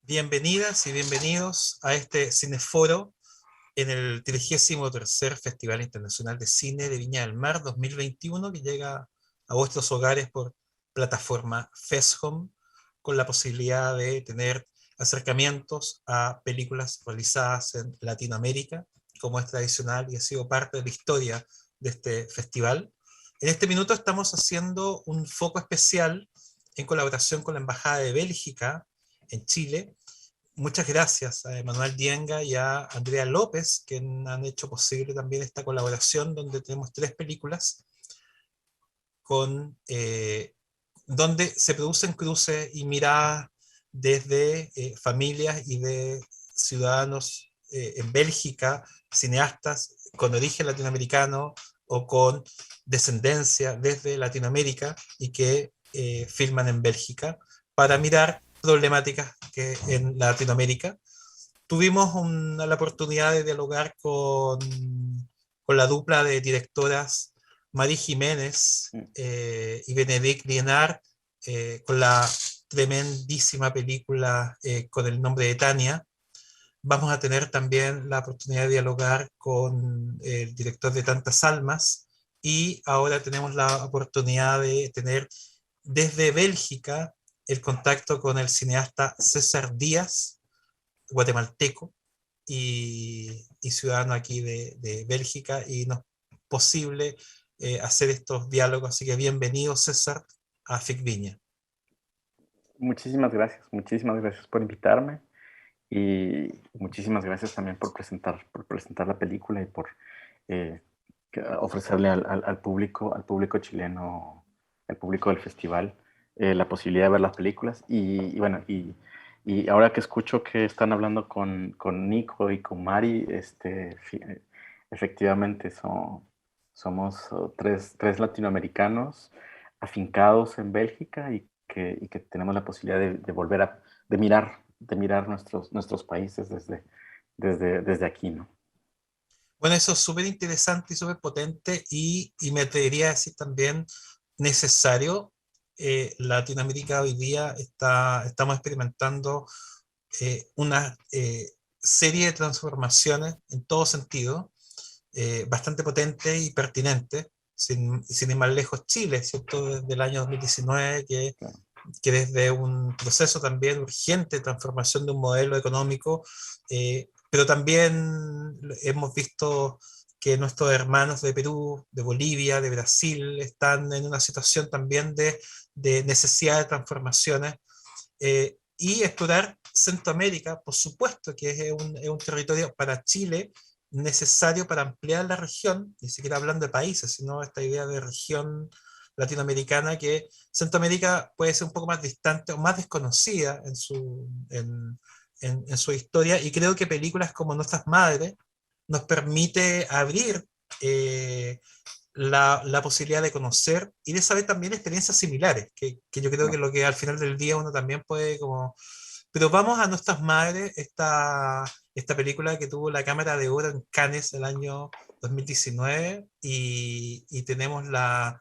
Bienvenidas y bienvenidos a este cineforo en el 33º Festival Internacional de Cine de Viña del Mar 2021 que llega a vuestros hogares por plataforma FESHOM con la posibilidad de tener acercamientos a películas realizadas en Latinoamérica, como es tradicional y ha sido parte de la historia de este festival. En este minuto estamos haciendo un foco especial en colaboración con la Embajada de Bélgica en Chile. Muchas gracias a Emanuel Dienga y a Andrea López, que han hecho posible también esta colaboración, donde tenemos tres películas donde se producen cruces y miradas desde familias y de ciudadanos en Bélgica, cineastas con origen latinoamericano o con descendencia desde Latinoamérica y que filman en Bélgica para mirar problemáticas que en Latinoamérica. Tuvimos la oportunidad de dialogar con la dupla de directoras Marí Jiménez y Benedict Lienard, con la tremendísima película con el nombre de Tania. Vamos a tener también la oportunidad de dialogar con el director de Tantas Almas y ahora tenemos la oportunidad de tener desde Bélgica el contacto con el cineasta César Díaz, guatemalteco y ciudadano aquí de Bélgica, y no es posible hacer estos diálogos. Así que bienvenido, César, a FIC Viña. Muchísimas gracias por invitarme y muchísimas gracias también por presentar la película y por eh, ofrecerle al público chileno, al público del festival, la posibilidad de ver las películas. Y ahora que escucho que están hablando con Nico y con Mari, efectivamente somos tres latinoamericanos afincados en Bélgica y que tenemos la posibilidad de volver de mirar nuestros países desde aquí, ¿no? Bueno, eso es súper interesante y súper potente y me atrevería a decir también necesario. Latinoamérica hoy día estamos experimentando una serie de transformaciones en todo sentido, bastante potente y pertinente, sin ir más lejos Chile, ¿cierto? Desde el año 2019, Claro. que desde un proceso también urgente de transformación de un modelo económico, pero también hemos visto que nuestros hermanos de Perú, de Bolivia, de Brasil, están en una situación también de necesidad de transformaciones, y explorar Centroamérica, por supuesto que es un territorio para Chile necesario para ampliar la región, ni siquiera hablando de países, sino esta idea de región latinoamericana, que Centroamérica puede ser un poco más distante o más desconocida en su historia, y creo que películas como Nuestras Madres nos permite abrir la posibilidad de conocer y de saber también experiencias similares, que yo creo que No. lo que al final del día uno también puede como... Pero vamos a Nuestras Madres, esta película que tuvo la Cámara de Oro en Cannes el año 2019, y tenemos la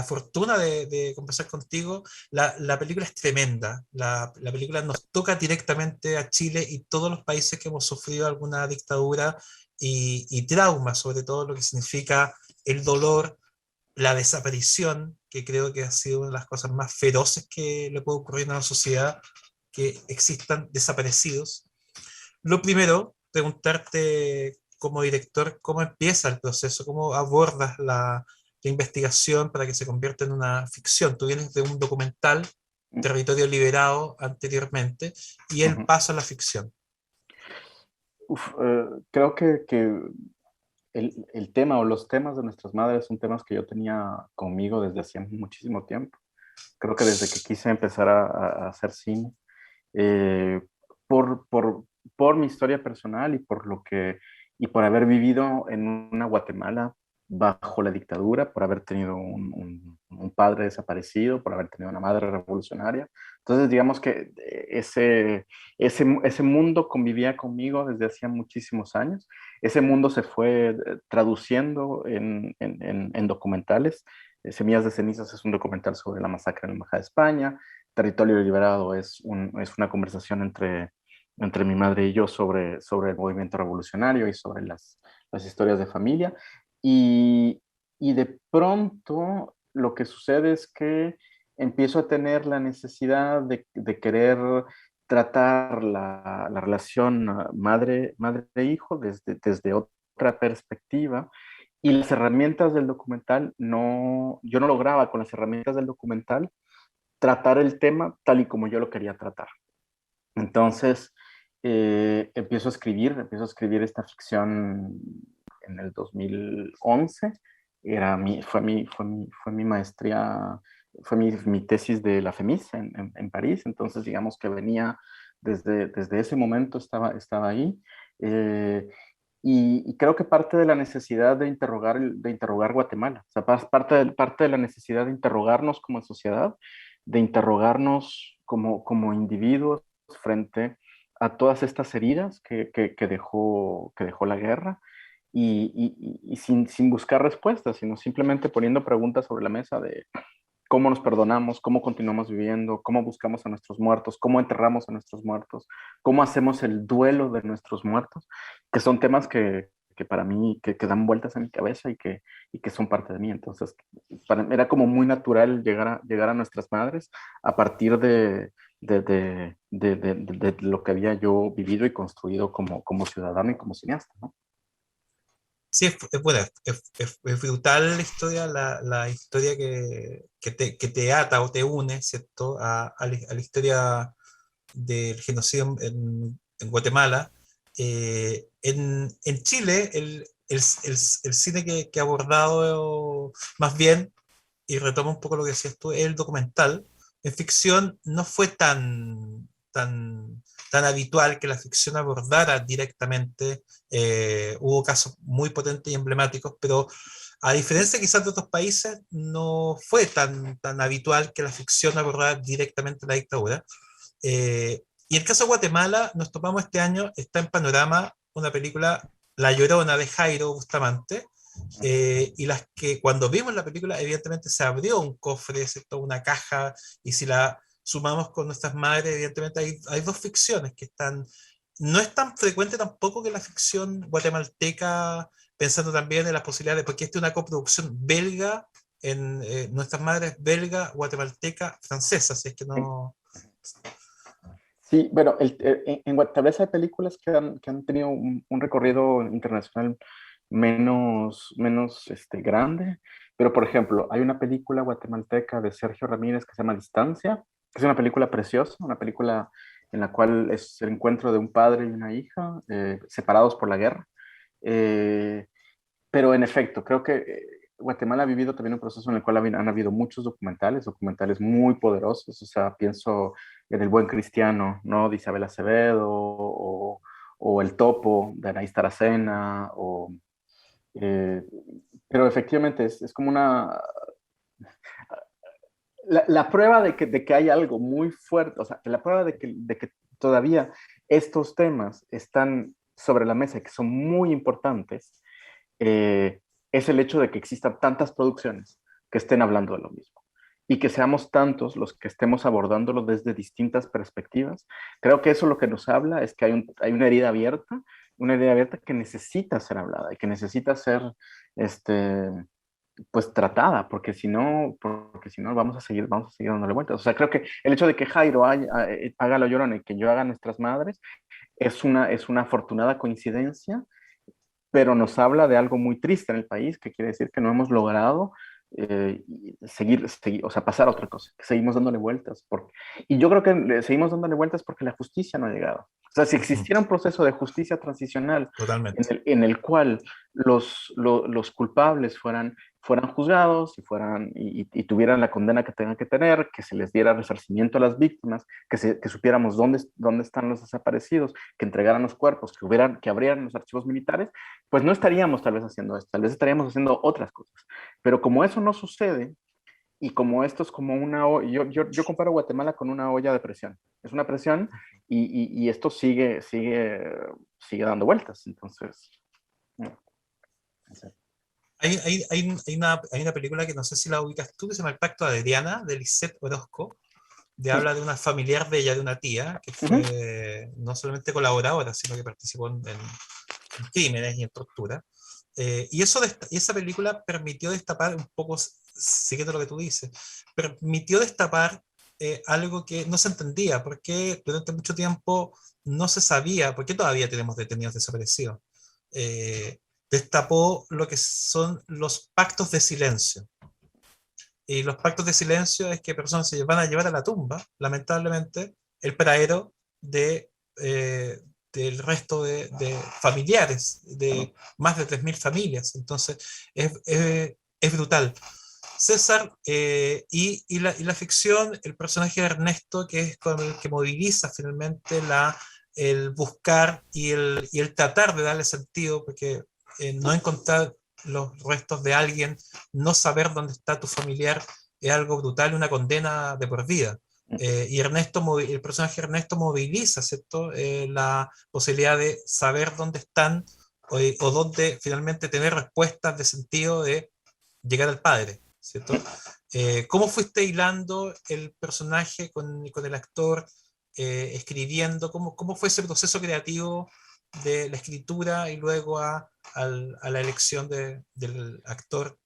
fortuna de conversar contigo. La película es tremenda, la película nos toca directamente a Chile y todos los países que hemos sufrido alguna dictadura y trauma, sobre todo lo que significa el dolor, la desaparición, que creo que ha sido una de las cosas más feroces que le puede ocurrir a una sociedad, que existan desaparecidos. Lo primero, preguntarte como director, ¿cómo empieza el proceso? ¿Cómo abordas la investigación para que se convierta en una ficción? Tú vienes de un documental, Territorio Liberado, anteriormente, y el Ujú. paso a la ficción. Creo que el tema o los temas de nuestras madres son temas que yo tenía conmigo desde hacía muchísimo tiempo. Creo que desde que quise empezar a hacer cine, eh, por, por, por mi historia personal y por haber vivido en una Guatemala bajo la dictadura, por haber tenido un padre desaparecido, por haber tenido una madre revolucionaria. Entonces, digamos que ese mundo convivía conmigo desde hacía muchísimos años. Ese mundo se fue traduciendo en documentales. Semillas de cenizas es un documental sobre la masacre en la Embajada de España. Territorio Liberado es una conversación entre mi madre y yo sobre el movimiento revolucionario y sobre las historias de familia. Y, y de pronto lo que sucede es que empiezo a tener la necesidad de querer tratar la relación madre-hijo desde otra perspectiva. Y las herramientas del documental, no, yo no lograba con las herramientas del documental tratar el tema tal y como yo lo quería tratar. Entonces, empiezo a escribir esta ficción en el 2011. Fue mi maestría, mi tesis de la FEMIS en París. Entonces, digamos que venía desde ese momento, estaba ahí. Eh, y creo que parte de la necesidad de interrogar Guatemala, o sea, parte de la necesidad de interrogarnos como sociedad, de interrogarnos como individuos frente a todas estas heridas que dejó la guerra y sin buscar respuestas, sino simplemente poniendo preguntas sobre la mesa de cómo nos perdonamos, cómo continuamos viviendo, cómo buscamos a nuestros muertos, cómo enterramos a nuestros muertos, cómo hacemos el duelo de nuestros muertos, que son temas que para mí, que dan vueltas en mi cabeza y que son parte de mí. Entonces, era como muy natural llegar a nuestras madres a partir de lo que había yo vivido y construido como ciudadano y como cineasta, ¿no? Sí, es buena, es brutal la historia, la historia que te ata o te une, ¿cierto? A la historia del genocidio en Guatemala. En Chile, el cine que ha abordado más bien, y retoma un poco lo que decías tú, es el documental. En ficción no fue tan habitual que la ficción abordara directamente. Hubo casos muy potentes y emblemáticos, pero a diferencia quizás de otros países, no fue tan habitual que la ficción abordara directamente la dictadura. Y en el caso de Guatemala, nos topamos este año, está en Panorama una película, La Llorona, de Jairo Bustamante, y las que cuando vimos la película, evidentemente se abrió un cofre, ¿cierto? Una caja, y si la sumamos con nuestras madres, evidentemente hay dos ficciones que están... No es tan frecuente tampoco que la ficción guatemalteca, pensando también en las posibilidades, porque esta es una coproducción belga, en nuestras madres belga, guatemalteca, francesa, si es que no... Sí, bueno, tal vez hay películas que han tenido un recorrido internacional menos grande, pero por ejemplo, hay una película guatemalteca de Sergio Ramírez que se llama Distancia, que es una película preciosa, una película en la cual es el encuentro de un padre y una hija separados por la guerra. Eh, pero en efecto, creo que Guatemala ha vivido también un proceso en el cual han habido muchos documentales muy poderosos. O sea, pienso en El Buen Cristiano, ¿no? De Isabel Acevedo, o El Topo, de Anaís Taracena, eh, pero efectivamente es como la prueba de que hay algo muy fuerte, o sea, la prueba de que todavía estos temas están sobre la mesa y que son muy importantes, eh, es el hecho de que existan tantas producciones que estén hablando de lo mismo y que seamos tantos los que estemos abordándolo desde distintas perspectivas. Creo que eso lo que nos habla es que hay una herida abierta que necesita ser hablada y que necesita ser este, pues tratada, porque si no vamos a seguir dándole vueltas. O sea, creo que el hecho de que Jairo haga La Llorona y que yo haga Nuestras Madres es una afortunada coincidencia, pero nos habla de algo muy triste en el país, que quiere decir que no hemos logrado o sea, pasar a otra cosa, que seguimos dándole vueltas. Y yo creo que seguimos dándole vueltas porque la justicia no ha llegado. O sea, si existiera un proceso de justicia transicional Totalmente. en el cual los culpables fueran juzgados y tuvieran la condena que tengan que tener, que se les diera resarcimiento a las víctimas, que supiéramos dónde están los desaparecidos, que entregaran los cuerpos, que abrieran los archivos militares, pues no estaríamos tal vez haciendo esto, tal vez estaríamos haciendo otras cosas. Pero como eso no sucede, y como esto es como yo comparo Guatemala con una olla de presión. Es una presión y esto sigue dando vueltas. Entonces, no sé. Hay una película que no sé si la ubicas tú, que se llama El Pacto de Adriana, de Lisette Orozco, de Sí. habla de una familiar de ella, de una tía, que Uh -huh. no solamente colaboradora, sino que participó en crímenes y en tortura. Y esa película permitió destapar un poco, siguiendo lo que tú dices, permitió destapar algo que no se entendía, porque durante mucho tiempo no se sabía, porque todavía tenemos detenidos desaparecidos. Destapó lo que son los pactos de silencio. Y los pactos de silencio es que personas se van a llevar a la tumba, lamentablemente, el paradero de, del resto de familiares, de más de 3.000 familias. Entonces, es brutal. César, y la ficción, el personaje de Ernesto, que es con el que moviliza finalmente el buscar y el tratar de darle sentido, porque no encontrar los restos de alguien, no saber dónde está tu familiar, es algo brutal, una condena de por vida. Y Ernesto, el personaje Ernesto moviliza, ¿cierto? La posibilidad de saber dónde están o dónde finalmente tener respuestas de sentido de llegar al padre, ¿cierto? ¿Cómo fuiste hilando el personaje con el actor, escribiendo? ¿Cómo fue ese proceso creativo de la escritura y luego a la elección del actor?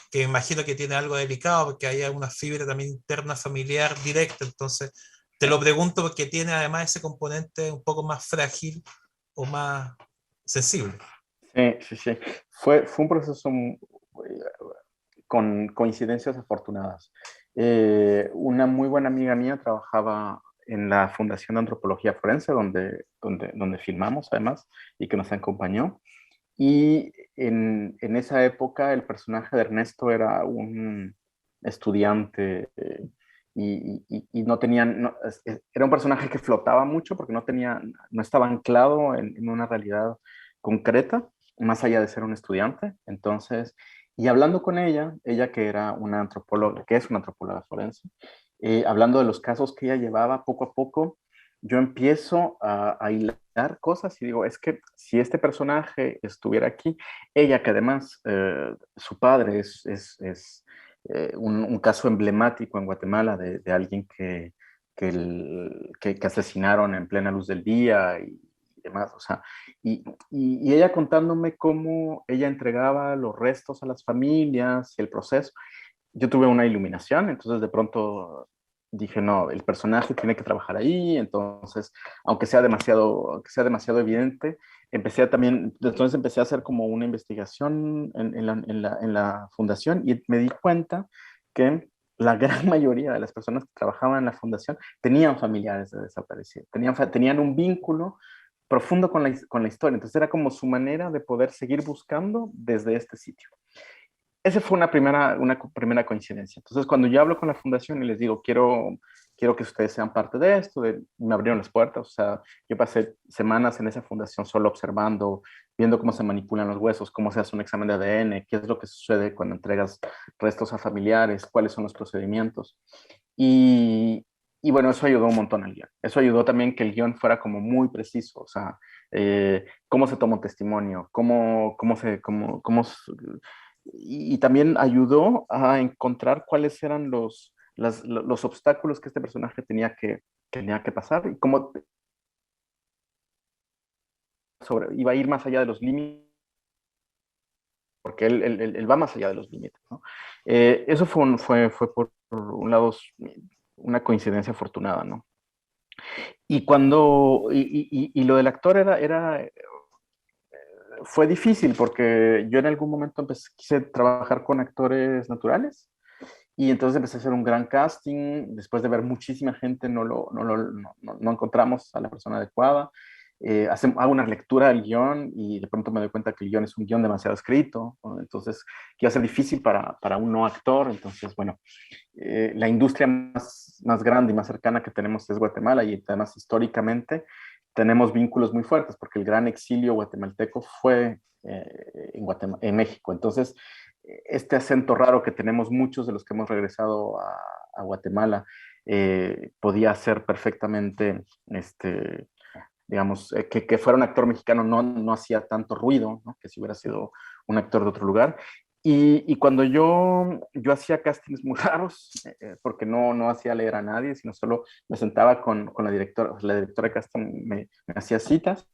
Que me imagino que tiene algo delicado porque hay una fibra también interna familiar directa, entonces te lo pregunto porque tiene además ese componente un poco más frágil o más sensible. Sí, sí, sí. Fue un proceso con coincidencias afortunadas. Una muy buena amiga mía trabajaba en la Fundación de Antropología Forense, donde filmamos además, y que nos acompañó. Y en esa época el personaje de Ernesto era un estudiante y no tenía, era un personaje que flotaba mucho porque no estaba anclado en una realidad concreta, más allá de ser un estudiante. Entonces, y hablando con ella que era una antropóloga, que es una antropóloga forense, hablando de los casos que ella llevaba poco a poco, yo empiezo a hilar cosas y digo, es que si este personaje estuviera aquí, ella que además su padre es un caso emblemático en Guatemala de alguien que asesinaron en plena luz del día y demás, o sea, y ella contándome cómo ella entregaba los restos a las familias y el proceso, yo tuve una iluminación, entonces de pronto dije, no, el personaje tiene que trabajar ahí, entonces, aunque sea demasiado evidente, entonces empecé a hacer como una investigación en la fundación y me di cuenta que la gran mayoría de las personas que trabajaban en la fundación tenían familiares de desaparecidos, tenían un vínculo profundo con la historia, entonces era como su manera de poder seguir buscando desde este sitio. Esa fue una primera coincidencia. Entonces, cuando yo hablo con la fundación y les digo, quiero que ustedes sean parte de esto, me abrieron las puertas. O sea, yo pasé semanas en esa fundación solo observando, viendo cómo se manipulan los huesos, cómo se hace un examen de ADN, qué es lo que sucede cuando entregas restos a familiares, cuáles son los procedimientos. Y, y bueno, eso ayudó un montón al guión. Eso ayudó también que el guión fuera como muy preciso. O sea, cómo se toma un testimonio, y también ayudó a encontrar cuáles eran los obstáculos que este personaje tenía que pasar y cómo iba a ir más allá de los límites, porque él va más allá de los límites, ¿no? Eso fue por un lado una coincidencia afortunada, ¿no? Y lo del actor fue difícil porque yo en algún momento quise trabajar con actores naturales. Y entonces empecé a hacer un gran casting. Después de ver muchísima gente, no encontramos a la persona adecuada. Hago una lectura del guión y de pronto me doy cuenta que el guión es un guión demasiado escrito, ¿no? Entonces, que iba a ser difícil para un no actor. Entonces, bueno, la industria más grande y más cercana que tenemos es Guatemala y además históricamente tenemos vínculos muy fuertes porque el gran exilio guatemalteco fue en México. Entonces, este acento raro que tenemos muchos de los que hemos regresado a Guatemala podía ser perfectamente, digamos, que fuera un actor mexicano no hacía tanto ruido, ¿no? Que si hubiera sido un actor de otro lugar. Y cuando yo hacía castings muy raros, porque no hacía leer a nadie, sino solo me sentaba con la directora de casting me hacía citas,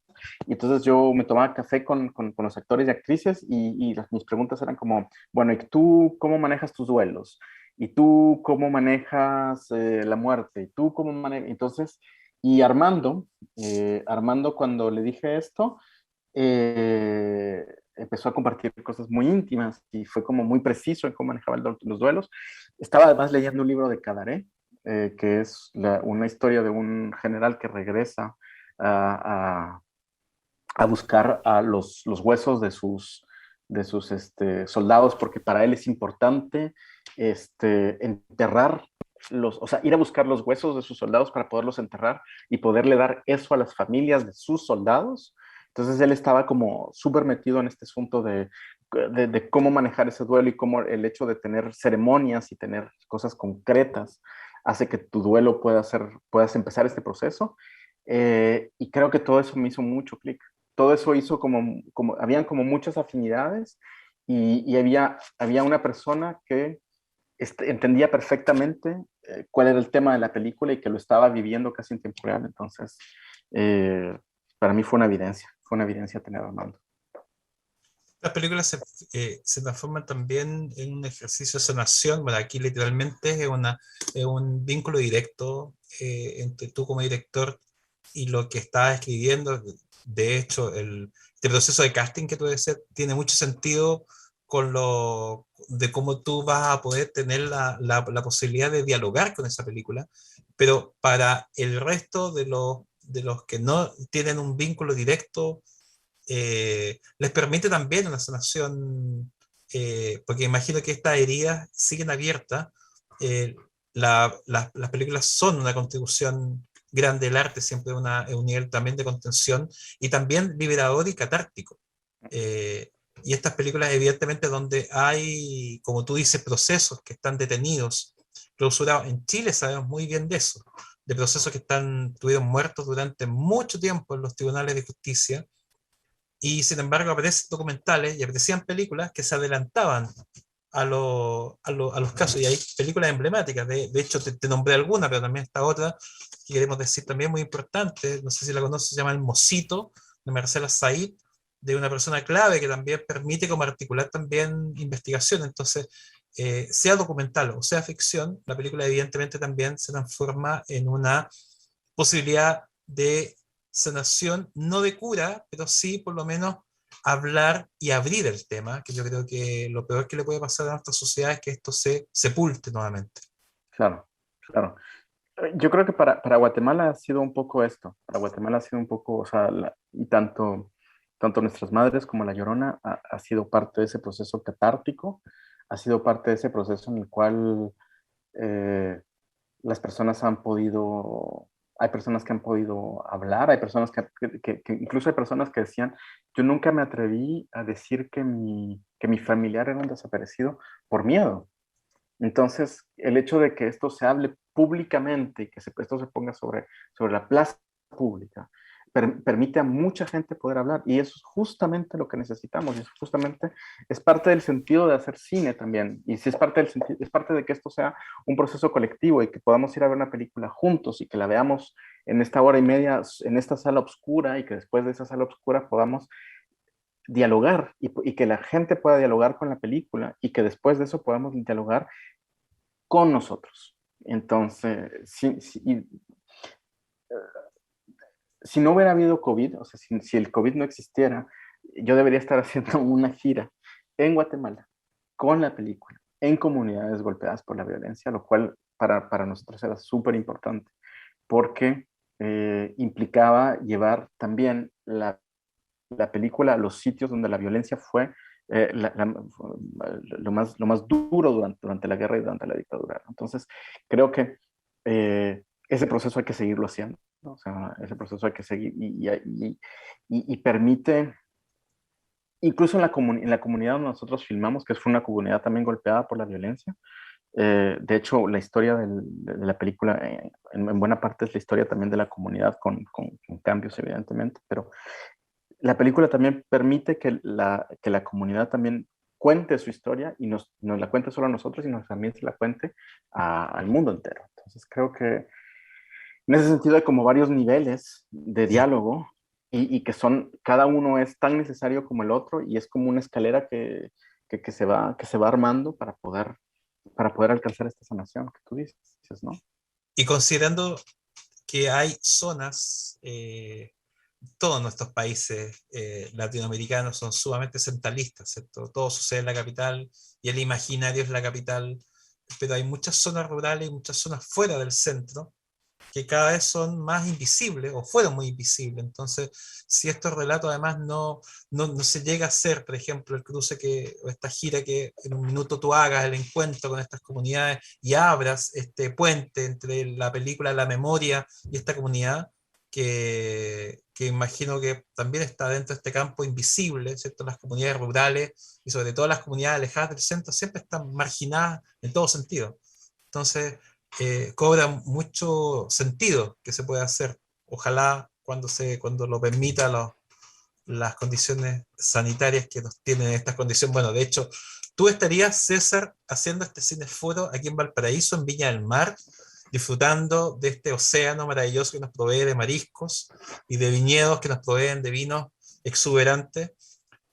y entonces yo me tomaba café con los actores y actrices, mis preguntas eran como, bueno, ¿y tú cómo manejas tus duelos? ¿Y tú cómo manejas la muerte? ¿Y tú cómo manejas? Entonces, y Armando cuando le dije esto, empezó a compartir cosas muy íntimas y fue como muy preciso en cómo manejaba los duelos. Estaba además leyendo un libro de Cadaré, que es una historia de un general que regresa a, a, a buscar a los huesos de sus soldados, porque para él es importante enterrar o sea, ir a buscar los huesos de sus soldados para poderlos enterrar y poderle dar eso a las familias de sus soldados. Entonces él estaba como súper metido en este asunto de cómo manejar ese duelo y cómo el hecho de tener ceremonias y tener cosas concretas hace que tu duelo puedas empezar este proceso. Y creo que todo eso me hizo mucho clic. Todo eso hizo habían como muchas afinidades y había una persona que entendía perfectamente cuál era el tema de la película y que lo estaba viviendo casi en tiempo real. Entonces, eh, para mí fue una evidencia tener a Armando. Las películas se transforman también en un ejercicio de sanación. Bueno, aquí literalmente es un vínculo directo entre tú como director y lo que estás escribiendo. De hecho, este proceso de casting que tú decías tiene mucho sentido con lo de cómo tú vas a poder tener la posibilidad de dialogar con esa película, pero para el resto de los que no tienen un vínculo directo, les permite también una sanación, porque imagino que estas heridas siguen abiertas. eh, las películas son una contribución grande, el arte siempre es un nivel también de contención y también liberador y catártico. Y estas películas, evidentemente, donde hay, como tú dices, procesos que están detenidos, clausurados. En Chile sabemos muy bien de eso, de procesos que estuvieron muertos durante mucho tiempo en los tribunales de justicia, y sin embargo aparecen documentales y aparecían películas que se adelantaban a los casos. Y hay películas emblemáticas. De hecho, te nombré alguna, pero también está otra que queremos decir también muy importante. No sé si la conoces, se llama El Mosito, de Marcela Said, de una persona clave que también permite como articular también investigación. Entonces, sea documental o sea ficción, la película evidentemente también se transforma en una posibilidad de sanación, no de cura, pero sí por lo menos hablar y abrir el tema, que yo creo que lo peor que le puede pasar a nuestra sociedad es que esto se sepulte nuevamente. Claro, claro. Yo creo que para Guatemala ha sido un poco esto. Para Guatemala ha sido un poco, o sea, y tanto nuestras madres como La Llorona ha sido parte de ese proceso catártico, ha sido parte de ese proceso en el cual eh, las personas hay personas que han podido hablar, hay personas que incluso hay personas que decían, yo nunca me atreví a decir que mi familiar era un desaparecido por miedo. Entonces, el hecho de que esto se hable públicamente y que esto se ponga sobre la plaza pública, permite a mucha gente poder hablar y eso es justamente lo que necesitamos y eso justamente es parte del sentido de hacer cine también y si es parte del sentido, es parte de que esto sea un proceso colectivo y que podamos ir a ver una película juntos y que la veamos en esta hora y media en esta sala oscura y que después de esa sala oscura podamos dialogar y que la gente pueda dialogar con la película y que después de eso podamos dialogar con nosotros. Entonces, si no hubiera habido COVID, o sea, si el COVID no existiera, yo debería estar haciendo una gira en Guatemala con la película, en comunidades golpeadas por la violencia, lo cual para nosotros era súper importante, porque implicaba llevar también la película a los sitios donde la violencia fue lo más duro durante la guerra y durante la dictadura. Entonces, creo que ese proceso hay que seguirlo haciendo, ¿no? O sea, ese proceso hay que seguir y permite, incluso en la comunidad donde nosotros filmamos, que fue una comunidad también golpeada por la violencia. De hecho, la historia de la película, en buena parte es la historia también de la comunidad con cambios, evidentemente, pero la película también permite que la comunidad también cuente su historia y nos la cuente solo a nosotros, sino también se la cuente al mundo entero. Entonces creo que en ese sentido hay como varios niveles de diálogo que cada uno es tan necesario como el otro y es como una escalera que se va armando para poder alcanzar esta sanación que tú dices, ¿no? Y considerando que hay zonas, todos nuestros países latinoamericanos son sumamente centralistas, ¿cierto? Todo sucede en la capital y el imaginario es la capital, pero hay muchas zonas rurales y muchas zonas fuera del centro que cada vez son más invisibles o fueron muy invisibles. Entonces, si estos relatos además no se llega a hacer, por ejemplo, el cruce o esta gira que en un minuto tú hagas el encuentro con estas comunidades y abras este puente entre la película, la memoria y esta comunidad, que imagino que también está dentro de este campo invisible, ¿cierto? Las comunidades rurales y sobre todo las comunidades alejadas del centro siempre están marginadas en todo sentido. Entonces, cobra mucho sentido que se pueda hacer. Ojalá cuando lo permita las condiciones sanitarias que nos tienen estas condiciones. Bueno, de hecho, tú estarías, César, haciendo este cineforo aquí en Valparaíso, en Viña del Mar, disfrutando de este océano maravilloso que nos provee de mariscos y de viñedos que nos proveen de vinos exuberantes.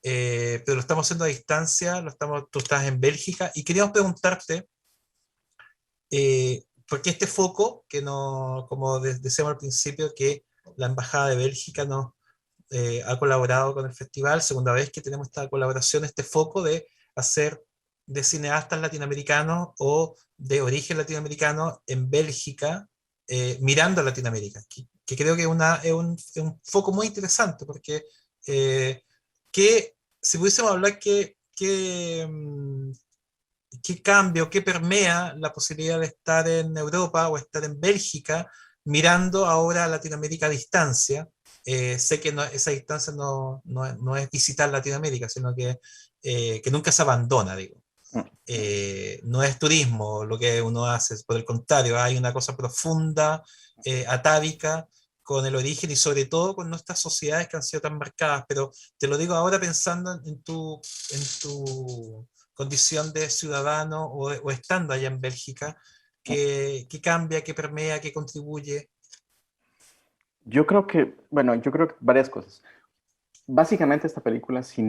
Pero lo estamos haciendo a distancia, tú estás en Bélgica y queríamos preguntarte porque este foco, que no, como decíamos al principio, que la Embajada de Bélgica nos ha colaborado con el festival, segunda vez que tenemos esta colaboración, este foco de hacer de cineastas latinoamericanos o de origen latinoamericano en Bélgica, mirando a Latinoamérica, que creo que es un foco muy interesante, porque que, si pudiésemos hablar qué cambio, qué permea la posibilidad de estar en Europa o estar en Bélgica mirando ahora a Latinoamérica a distancia. Sé que esa distancia no es visitar Latinoamérica, sino que nunca se abandona, digo. No es turismo lo que uno hace, por el contrario, hay una cosa profunda, atávica, con el origen y sobre todo con nuestras sociedades que han sido tan marcadas. Pero te lo digo ahora pensando en tu condición de ciudadano o estando allá en Bélgica, que cambia, que permea, que contribuye. Yo creo que varias cosas. Básicamente esta película, si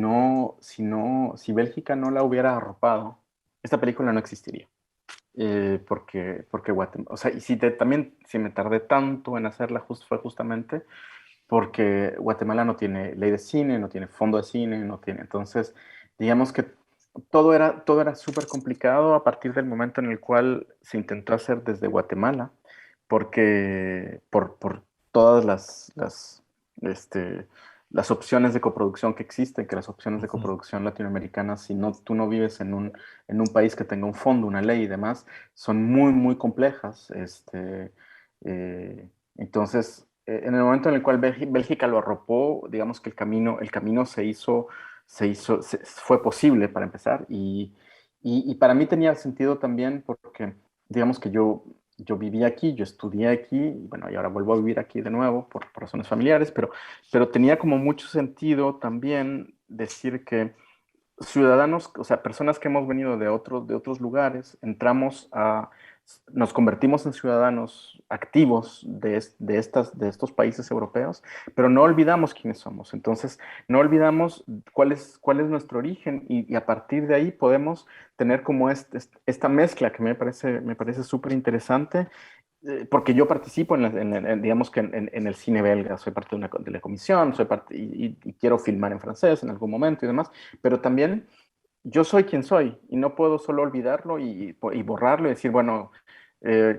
Bélgica no la hubiera arropado, esta película no existiría. Porque Guatemala, o sea, y también si me tardé tanto en hacerla, fue justamente porque Guatemala no tiene ley de cine, no tiene fondo de cine, no tiene, entonces, digamos que todo era súper complicado a partir del momento en el cual se intentó hacer desde Guatemala, porque por todas las opciones de coproducción que existen, que las opciones de coproducción latinoamericanas, si no, tú no vives en un país que tenga un fondo, una ley y demás, son muy, muy complejas. Entonces, en el momento en el cual Bélgica lo arropó, digamos que el camino fue posible para empezar y para mí tenía sentido también porque, digamos que yo viví aquí, yo estudié aquí, y bueno, y ahora vuelvo a vivir aquí de nuevo por razones familiares, pero tenía como mucho sentido también decir que ciudadanos, o sea, personas que hemos venido de otros lugares, nos convertimos en ciudadanos activos de estos países europeos, pero no olvidamos quiénes somos. Entonces, no olvidamos cuál es nuestro origen y a partir de ahí podemos tener como esta mezcla que me parece súper interesante porque yo participo digamos que en el cine belga, soy parte de la comisión, soy parte y quiero filmar en francés en algún momento y demás, pero también yo soy quien soy y no puedo solo olvidarlo y borrarlo y decir, bueno,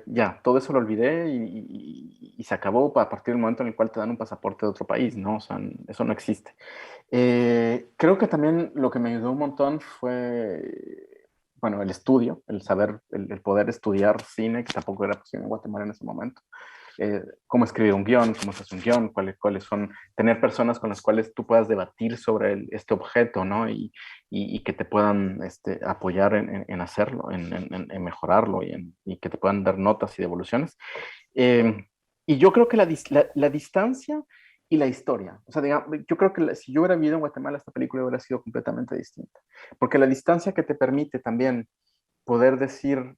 ya, todo eso lo olvidé y se acabó a partir del momento en el cual te dan un pasaporte de otro país, ¿no? O sea, eso no existe. Creo que también lo que me ayudó un montón fue, bueno, el estudio, el saber, el poder estudiar cine, que tampoco era posible en Guatemala en ese momento. Cómo escribir un guión, cómo se hace un guión, cuáles son, tener personas con las cuales tú puedas debatir sobre este objeto, ¿no? Y que te puedan apoyar en hacerlo, en mejorarlo y que te puedan dar notas y devoluciones. Y yo creo que la distancia y la historia. O sea, digamos, yo creo que si yo hubiera vivido en Guatemala, esta película hubiera sido completamente distinta. Porque la distancia que te permite también poder decir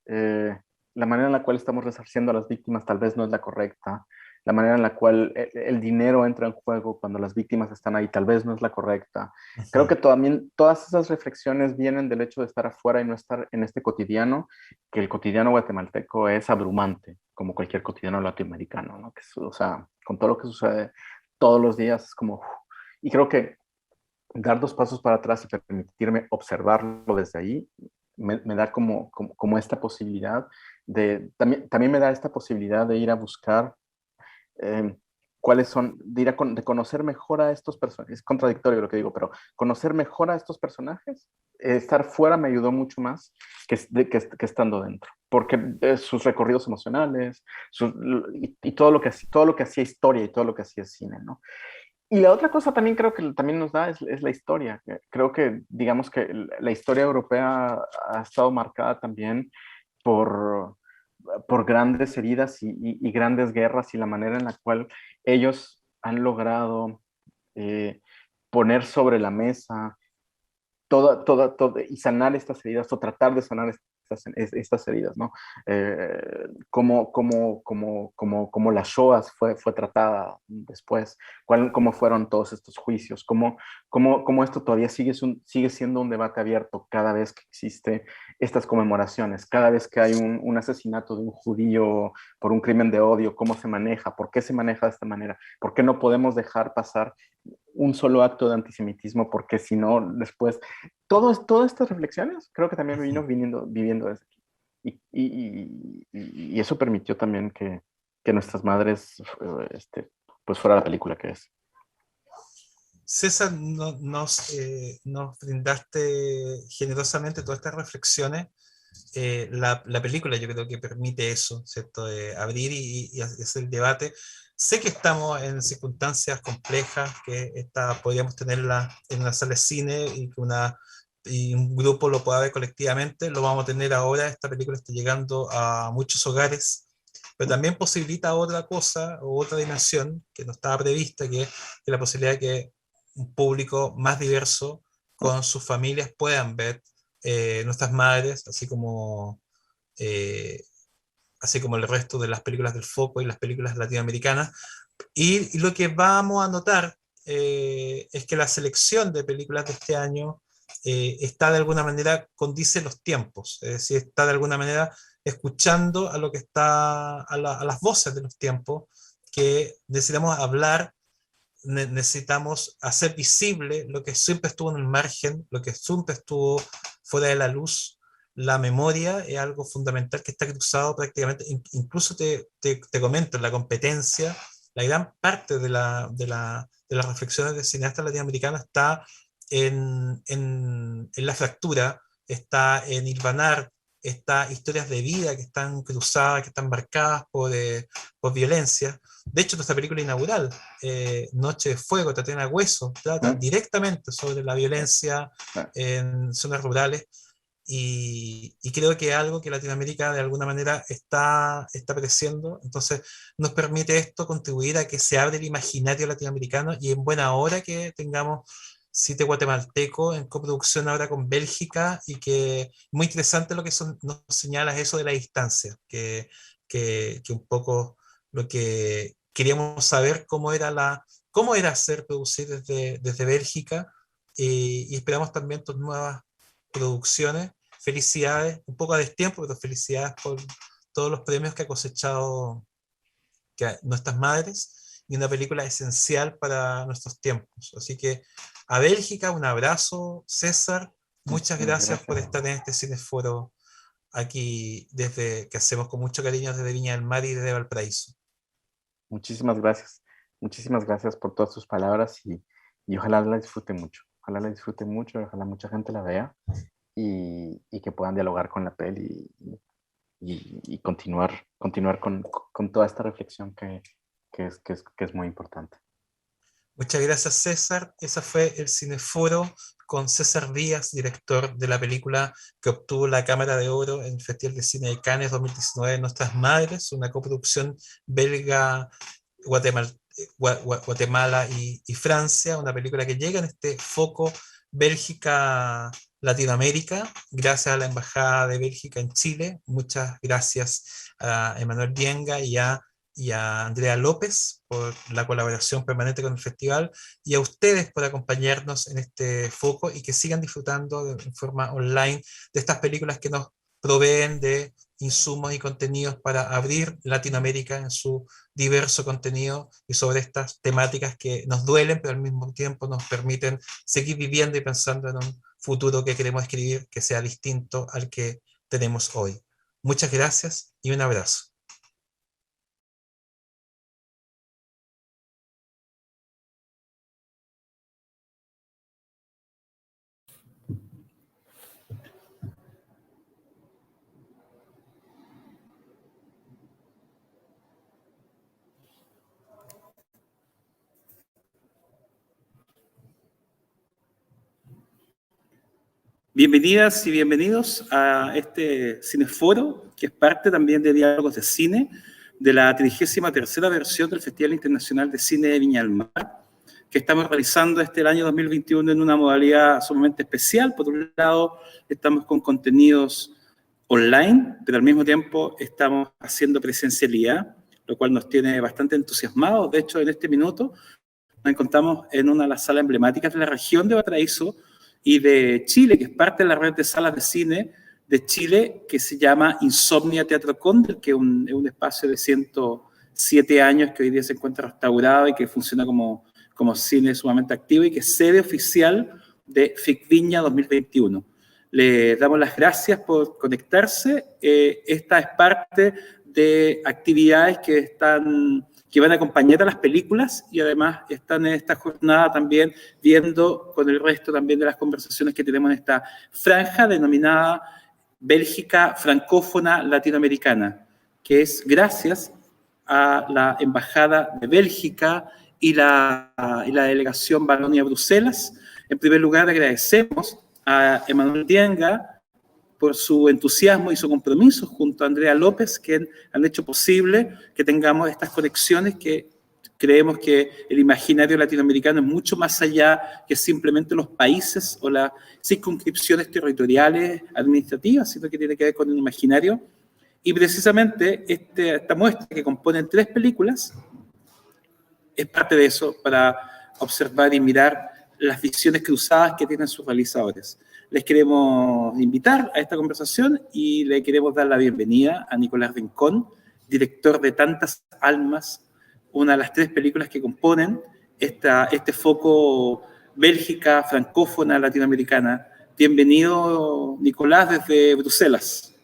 la manera en la cual estamos resarciendo a las víctimas tal vez no es la correcta, la manera en la cual el dinero entra en juego cuando las víctimas están ahí tal vez no es la correcta. Creo Ujú. que también todas esas reflexiones vienen del hecho de estar afuera y no estar en este cotidiano, que el cotidiano guatemalteco es abrumante, como cualquier cotidiano latinoamericano, ¿no? O sea, con todo lo que sucede todos los días es como... Y creo que dar dos pasos para atrás y permitirme observarlo desde ahí me da como esta posibilidad también me da esta posibilidad de ir a buscar eh, cuáles son, de conocer mejor a estos personajes. Es contradictorio lo que digo, pero conocer mejor a estos personajes, estar fuera me ayudó mucho más que estando dentro, porque sus recorridos emocionales y todo lo que hacía historia y todo lo que hacía cine, ¿no? Y la otra cosa también creo que también nos da es la historia. Creo que, digamos que la historia europea ha estado marcada también por, por grandes heridas y grandes guerras y la manera en la cual ellos han logrado eh, poner sobre la mesa y sanar estas heridas o tratar de sanar estas heridas, ¿no? Cómo la Shoah fue tratada después, cómo fueron todos estos juicios, cómo esto todavía sigue siendo un debate abierto cada vez que existe estas conmemoraciones, cada vez que hay un asesinato de un judío por un crimen de odio, cómo se maneja, por qué se maneja de esta manera, por qué no podemos dejar pasar un solo acto de antisemitismo, porque si no, después, todas estas reflexiones creo que también me vino viviendo desde aquí. Y eso permitió también que Nuestras Madres pues fuera la película que es. César, nos brindaste generosamente todas estas reflexiones. La película yo creo que permite eso, ¿cierto? Abrir y hacer el debate. Sé que estamos en circunstancias complejas, que podríamos tenerla en una sala de cine y un grupo lo pueda ver colectivamente. Lo vamos a tener ahora. Esta película está llegando a muchos hogares, pero también posibilita otra cosa o otra dimensión que no estaba prevista, que la posibilidad de que un público más diverso con sus familias puedan ver Nuestras Madres, eh, así como el resto de las películas del foco y las películas latinoamericanas. Y lo que vamos a notar es que la selección de películas de este año está de alguna manera, condice los tiempos, es decir, está de alguna manera escuchando a lo que está, a las voces de los tiempos, que necesitamos hablar, necesitamos hacer visible lo que siempre estuvo en el margen, lo que siempre estuvo fuera de la luz. La memoria es algo fundamental que está cruzado prácticamente, incluso te comento, en la competencia, la gran parte de las reflexiones de cineastas latinoamericanos está en la fractura, está en hilvanar, está historias de vida que están cruzadas, que están marcadas por violencia. De hecho, nuestra película inaugural, Noche de Fuego, Tatiana Hueso, trata ¿No? directamente sobre la violencia en zonas rurales y creo que es algo que Latinoamérica de alguna manera está creciendo. Entonces, nos permite esto contribuir a que se abra el imaginario latinoamericano y en buena hora que tengamos Cine Guatemalteco en coproducción ahora con Bélgica y que muy interesante lo que nos señala eso de la distancia, que un poco lo que queríamos saber cómo era ser producir desde Bélgica y esperamos también tus nuevas producciones. Felicidades, un poco a destiempo, pero felicidades por todos los premios que ha cosechado Nuestras Madres y una película esencial para nuestros tiempos. Así que a Bélgica, un abrazo, César. Muchas Muchísimas gracias por gracias. estar en este cineforo aquí desde que hacemos con mucho cariño desde Viña del Mar y desde Valparaíso. Muchísimas gracias. Muchísimas gracias por todas tus palabras y ojalá la disfrute mucho. Ojalá la disfrute mucho, ojalá mucha gente la vea y que puedan dialogar con la peli y continuar con toda esta reflexión que es muy importante. Muchas gracias, César. Ese fue el Cineforo con César Díaz, director de la película que obtuvo la Cámara de Oro en el Festival de Cine de Cannes 2019, Nuestras Madres, una coproducción belga Guatemala y Francia, una película que llega en este foco Bélgica-Latinoamérica, gracias a la Embajada de Bélgica en Chile. Muchas gracias a Emanuel Dienga y a Andrea López por la colaboración permanente con el festival, y a ustedes por acompañarnos en este foco y que sigan disfrutando de forma online de estas películas que nos proveen de insumos y contenidos para abrir Latinoamérica en su diverso contenido y sobre estas temáticas que nos duelen, pero al mismo tiempo nos permiten seguir viviendo y pensando en un futuro que queremos escribir que sea distinto al que tenemos hoy. Muchas gracias y un abrazo. Bienvenidas y bienvenidos a este Cineforo, que es parte también de Diálogos de Cine, de la 33ª versión del Festival Internacional de Cine de Viña del Mar, que estamos realizando el año 2021 en una modalidad sumamente especial. Por un lado, estamos con contenidos online, pero al mismo tiempo estamos haciendo presencialidad, lo cual nos tiene bastante entusiasmados. De hecho, en este minuto nos encontramos en una de las salas emblemáticas de la región de Valparaíso y de Chile, que es parte de la red de salas de cine de Chile, que se llama Insomnia Teatro Cóndor, que es un espacio de 107 años que hoy día se encuentra restaurado y que funciona como cine sumamente activo y que es sede oficial de FICViña 2021. Le damos las gracias por conectarse. Esta es parte de actividades que van a acompañar a las películas y además están en esta jornada también viendo con el resto también de las conversaciones que tenemos en esta franja denominada Bélgica Francófona Latinoamericana, que es gracias a la Embajada de Bélgica y la Delegación Valonia-Bruselas. En primer lugar, agradecemos a Emanuel Dienga por su entusiasmo y su compromiso junto a Andrea López, que han hecho posible que tengamos estas conexiones, que creemos que el imaginario latinoamericano es mucho más allá que simplemente los países o las circunscripciones territoriales administrativas, sino que tiene que ver con el imaginario. Y precisamente esta muestra, que compone 3 películas, es parte de eso, para observar y mirar las visiones cruzadas que tienen sus realizadores. Les queremos invitar a esta conversación y le queremos dar la bienvenida a Nicolás Rincón, director de Tantas Almas, una de las 3 películas que componen este foco Bélgica francófona latinoamericana. Bienvenido, Nicolás, desde Bruselas.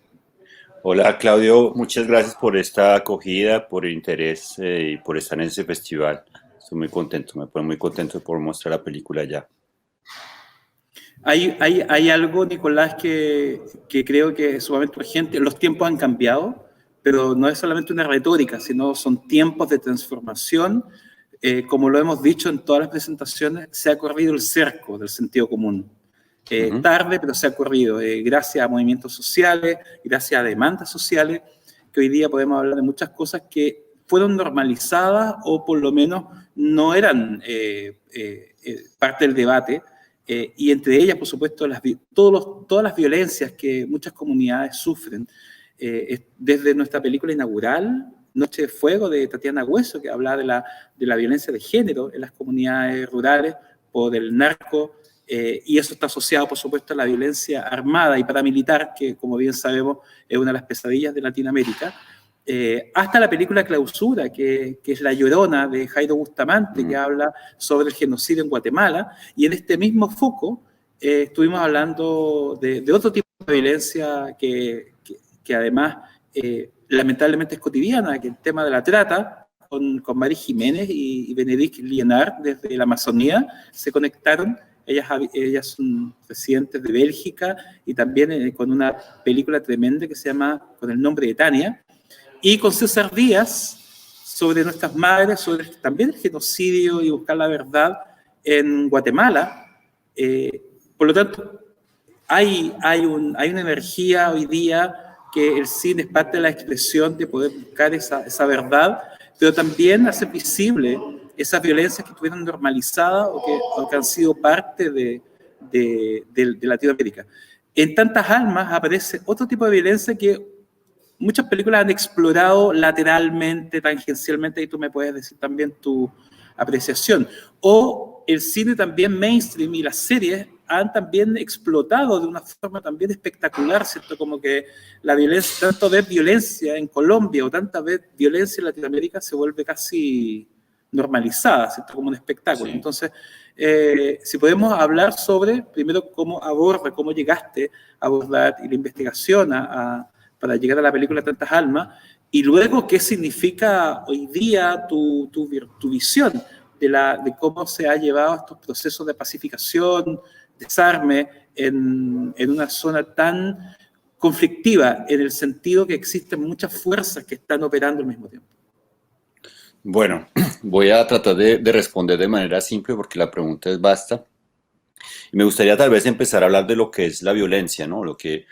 Hola, Claudio, muchas gracias por esta acogida, por el interés y por estar en ese festival. Estoy muy contento, me pone muy contento por mostrar la película ya. Hay algo, Nicolás, que creo que es sumamente urgente. Los tiempos han cambiado, pero no es solamente una retórica, sino son tiempos de transformación. Como lo hemos dicho en todas las presentaciones, se ha corrido el cerco del sentido común. Tarde, pero se ha corrido. Gracias a movimientos sociales, gracias a demandas sociales, que hoy día podemos hablar de muchas cosas que fueron normalizadas o por lo menos no eran parte del debate. Y entre ellas, por supuesto, todas las violencias que muchas comunidades sufren, desde nuestra película inaugural, Noche de Fuego, de Tatiana Hueso, que habla de la violencia de género en las comunidades rurales por el narco, y eso está asociado, por supuesto, a la violencia armada y paramilitar, que, como bien sabemos, es una de las pesadillas de Latinoamérica, hasta la película Clausura, que es La Llorona, de Jairo Bustamante, que habla sobre el genocidio en Guatemala, y en este mismo foco estuvimos hablando de otro tipo de violencia que además lamentablemente es cotidiana, que el tema de la trata, con Mari Jiménez y Benedict Lienard desde la Amazonía se conectaron. Ellas son residentes de Bélgica y también con una película tremenda que se llama Con el nombre de Tania, y con César Díaz sobre nuestras madres, sobre también el genocidio y buscar la verdad en Guatemala. Por lo tanto, hay una energía hoy día que el cine es parte de la expresión de poder buscar esa verdad, pero también hacer visible esas violencias que estuvieron normalizadas o que han sido parte de Latinoamérica. En Tantas Almas aparece otro tipo de violencia que muchas películas han explorado lateralmente, tangencialmente, y tú me puedes decir también tu apreciación. O el cine también mainstream y las series han también explotado de una forma también espectacular, ¿cierto? Como que la violencia, tanto ver violencia en Colombia o tanta vez violencia en Latinoamérica se vuelve casi normalizada, ¿cierto? Como un espectáculo. Sí. Entonces, si podemos hablar sobre, primero, cómo llegaste a abordar y la investigación para llegar a la película Tantas Almas, y luego qué significa hoy día tu visión de cómo se ha llevado estos procesos de pacificación, desarme, en una zona tan conflictiva, en el sentido que existen muchas fuerzas que están operando al mismo tiempo. Bueno, voy a tratar de responder de manera simple porque la pregunta es vasta. Y me gustaría tal vez empezar a hablar de lo que es la violencia, ¿no? Lo que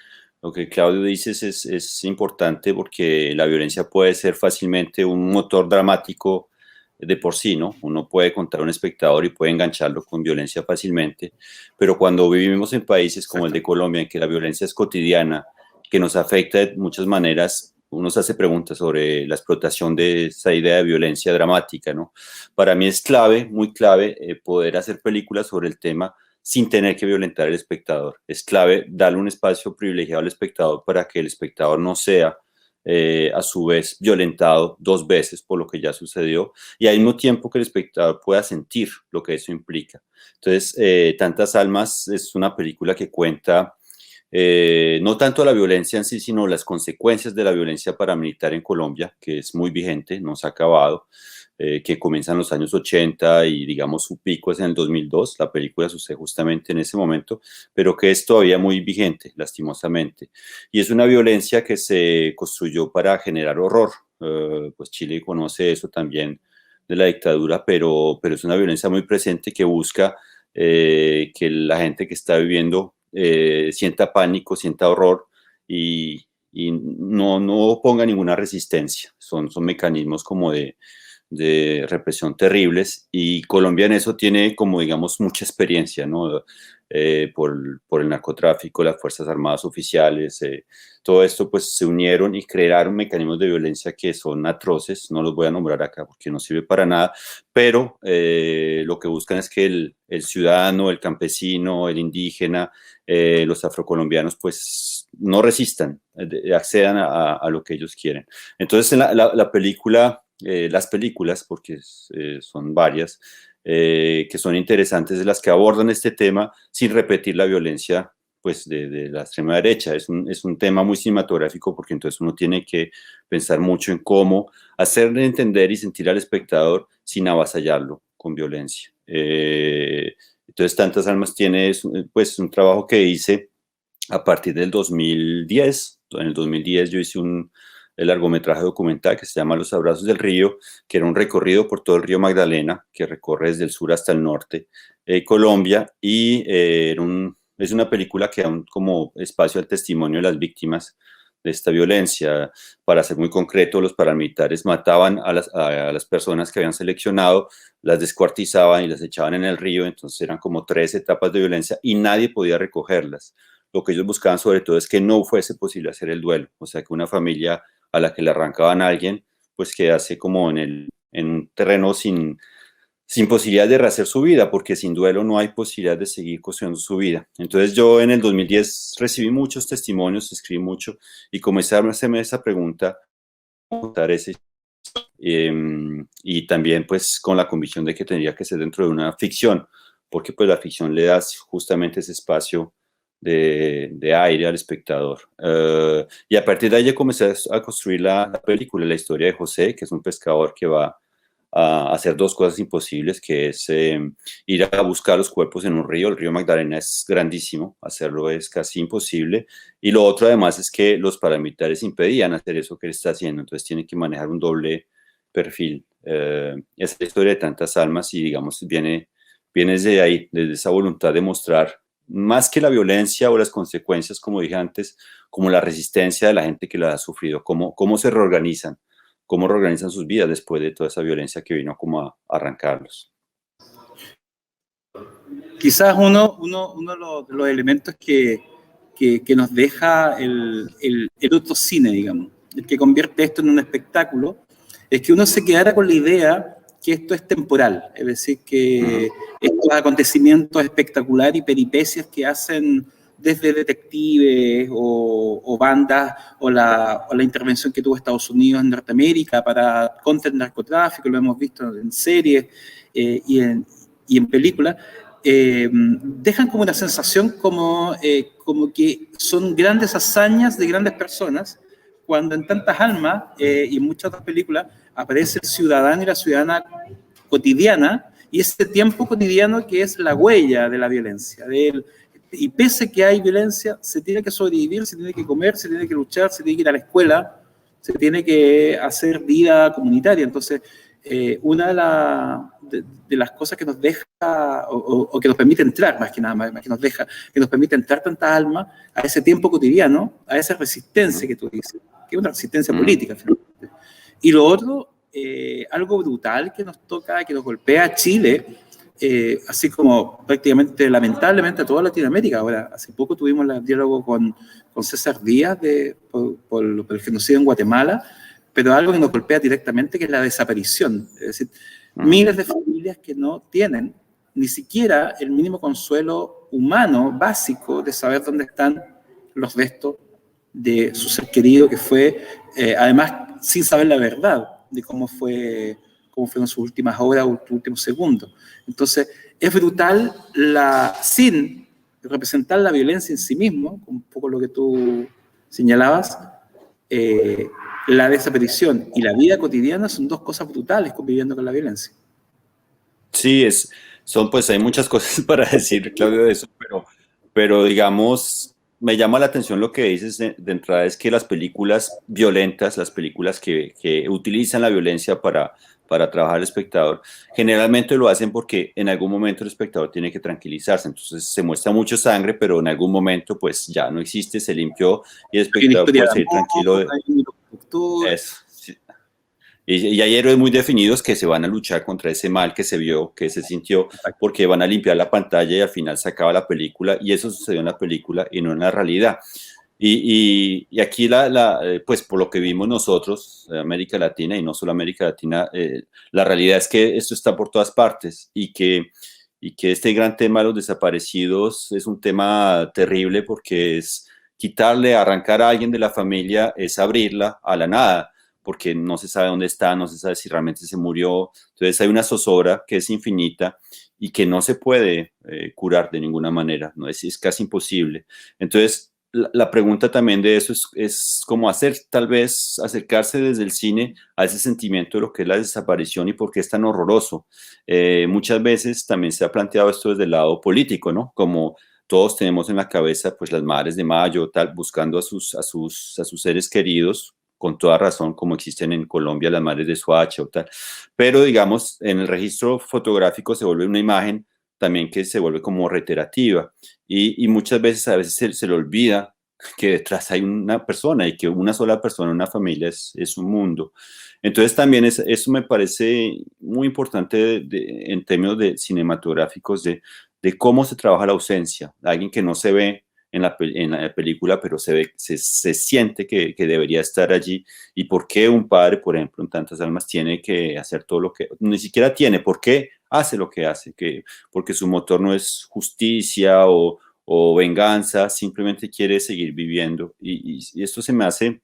Claudio dice es importante porque la violencia puede ser fácilmente un motor dramático de por sí, ¿no? Uno puede contar a un espectador y puede engancharlo con violencia fácilmente, pero cuando vivimos en países como el de Colombia, en que la violencia es cotidiana, que nos afecta de muchas maneras, uno se hace preguntas sobre la explotación de esa idea de violencia dramática, ¿no? Para mí es clave, muy clave, poder hacer películas sobre el tema sin tener que violentar al espectador. Es clave darle un espacio privilegiado al espectador para que el espectador no sea a su vez violentado dos veces por lo que ya sucedió y al mismo tiempo que el espectador pueda sentir lo que eso implica. Entonces, Tantas Almas es una película que cuenta no tanto la violencia en sí, sino las consecuencias de la violencia paramilitar en Colombia, que es muy vigente, no se ha acabado, que comienza en los años 80 y digamos su pico es en el 2002, la película sucede justamente en ese momento, pero que es todavía muy vigente, lastimosamente. Y es una violencia que se construyó para generar horror, pues Chile conoce eso también de la dictadura, pero es una violencia muy presente que busca que la gente que está viviendo sienta pánico, sienta horror y no ponga ninguna resistencia. Son mecanismos como de represión terribles y Colombia en eso tiene como digamos mucha experiencia, ¿no? Por el narcotráfico, las Fuerzas Armadas oficiales, todo esto pues se unieron y crearon mecanismos de violencia que son atroces, no los voy a nombrar acá porque no sirve para nada, pero lo que buscan es que el ciudadano, el campesino, el indígena, los afrocolombianos pues no resistan, accedan a lo que ellos quieren. Entonces en la película, las películas, porque son varias, que son interesantes, de las que abordan este tema sin repetir la violencia pues, de la extrema derecha. Es un tema muy cinematográfico porque entonces uno tiene que pensar mucho en cómo hacerle entender y sentir al espectador sin avasallarlo con violencia. Entonces, Tantas Almas tiene pues, un trabajo que hice a partir del 2010. En el 2010 yo hice el largometraje documental que se llama Los Abrazos del Río, que era un recorrido por todo el río Magdalena, que recorre desde el sur hasta el norte de Colombia, y es una película que da como espacio al testimonio de las víctimas de esta violencia. Para ser muy concreto, los paramilitares mataban a las personas que habían seleccionado, las descuartizaban y las echaban en el río, entonces eran como 3 etapas de violencia y nadie podía recogerlas. Lo que ellos buscaban sobre todo es que no fuese posible hacer el duelo, o sea, que una familia a la que le arrancaban a alguien, pues quedase como en un terreno sin posibilidad de rehacer su vida, porque sin duelo no hay posibilidad de seguir construyendo su vida. Entonces yo en el 2010 recibí muchos testimonios, escribí mucho y comencé a hacerme esa pregunta, y también pues con la convicción de que tendría que ser dentro de una ficción, porque pues la ficción le da justamente ese espacio de aire al espectador. Y a partir de ahí ya comencé a construir la película, la historia de José, que es un pescador que va a hacer 2 cosas imposibles, que es ir a buscar los cuerpos en un río. El río Magdalena es grandísimo, hacerlo es casi imposible. Y lo otro además es que los paramilitares impedían hacer eso que él está haciendo, entonces tiene que manejar un doble perfil. Esa es la historia de Tantas Almas y digamos viene desde ahí, desde esa voluntad de mostrar más que la violencia o las consecuencias, como dije antes, como la resistencia de la gente que la ha sufrido, cómo se reorganizan, cómo reorganizan sus vidas después de toda esa violencia que vino como a arrancarlos. Quizás uno de los elementos que nos deja el autocine, digamos, el que convierte esto en un espectáculo, es que uno se quedara con la idea que esto es temporal, es decir, que estos acontecimientos espectaculares y peripecias que hacen desde detectives o bandas o la intervención que tuvo Estados Unidos en Norteamérica contra el narcotráfico, lo hemos visto en series y en películas, dejan como una sensación como que son grandes hazañas de grandes personas, cuando en Tantas Almas y en muchas otras películas aparece el ciudadano y la ciudadana cotidiana, y ese tiempo cotidiano que es la huella de la violencia. Y pese que hay violencia, se tiene que sobrevivir, se tiene que comer, se tiene que luchar, se tiene que ir a la escuela, se tiene que hacer vida comunitaria. Entonces, una de las cosas que nos deja, o que nos permite entrar, más que nada, más que nos permite entrar Tantas Almas a ese tiempo cotidiano, a esa resistencia que tú dices, que es una resistencia política, finalmente. Y lo otro, algo brutal que nos toca, que nos golpea a Chile, así como prácticamente, lamentablemente, a toda Latinoamérica. Ahora, hace poco tuvimos el diálogo con César Díaz por el genocidio en Guatemala, pero algo que nos golpea directamente, que es la desaparición. Es decir, miles de familias que no tienen ni siquiera el mínimo consuelo humano básico de saber dónde están los restos de su ser querido, que fue, además, sin saber la verdad de cómo fueron sus últimas horas o sus últimos segundos. Entonces, es brutal, sin representar la violencia en sí mismo, un poco lo que tú señalabas, la desaparición y la vida cotidiana son dos cosas brutales conviviendo con la violencia. Sí, pues hay muchas cosas para decir, Claudio, de eso, pero digamos, me llama la atención lo que dices de entrada, es que las películas violentas, las películas que utilizan la violencia para trabajar al espectador, generalmente lo hacen porque en algún momento el espectador tiene que tranquilizarse, entonces se muestra mucha sangre, pero en algún momento pues ya no existe, se limpió y el espectador puede seguir tranquilo. Eso, sí. Y hay héroes muy definidos que se van a luchar contra ese mal que se vio, que se sintió, porque van a limpiar la pantalla y al final se acaba la película, y eso sucedió en la película y no en la realidad. Y aquí, pues por lo que vimos nosotros, América Latina, y no solo América Latina, la realidad es que esto está por todas partes y que este gran tema de los desaparecidos es un tema terrible porque es quitarle, arrancar a alguien de la familia, es abrirla a la nada, porque no se sabe dónde está, no se sabe si realmente se murió. Entonces hay una zozobra que es infinita y que no se puede curar de ninguna manera, ¿no? Es casi imposible. Entonces, la pregunta también de eso es cómo hacer, tal vez, acercarse desde el cine a ese sentimiento de lo que es la desaparición y por qué es tan horroroso. Muchas veces también se ha planteado esto desde el lado político, ¿no? Como todos tenemos en la cabeza, pues, las Madres de Mayo, tal, buscando a sus seres queridos, con toda razón, como existen en Colombia las Madres de Soacha o tal. Pero, digamos, en el registro fotográfico se vuelve una imagen también que se vuelve como reiterativa y muchas veces se le olvida que detrás hay una persona y que una sola persona, una familia es un mundo. Entonces también eso me parece muy importante en términos de cinematográficos de cómo se trabaja la ausencia, alguien que no se ve en la película, pero se siente que debería estar allí. ¿Y por qué un padre, por ejemplo, en Tantas Almas, tiene que hacer todo lo que, ni siquiera tiene, por qué hace lo que hace? Porque su motor no es justicia o venganza, simplemente quiere seguir viviendo. Y esto se me hace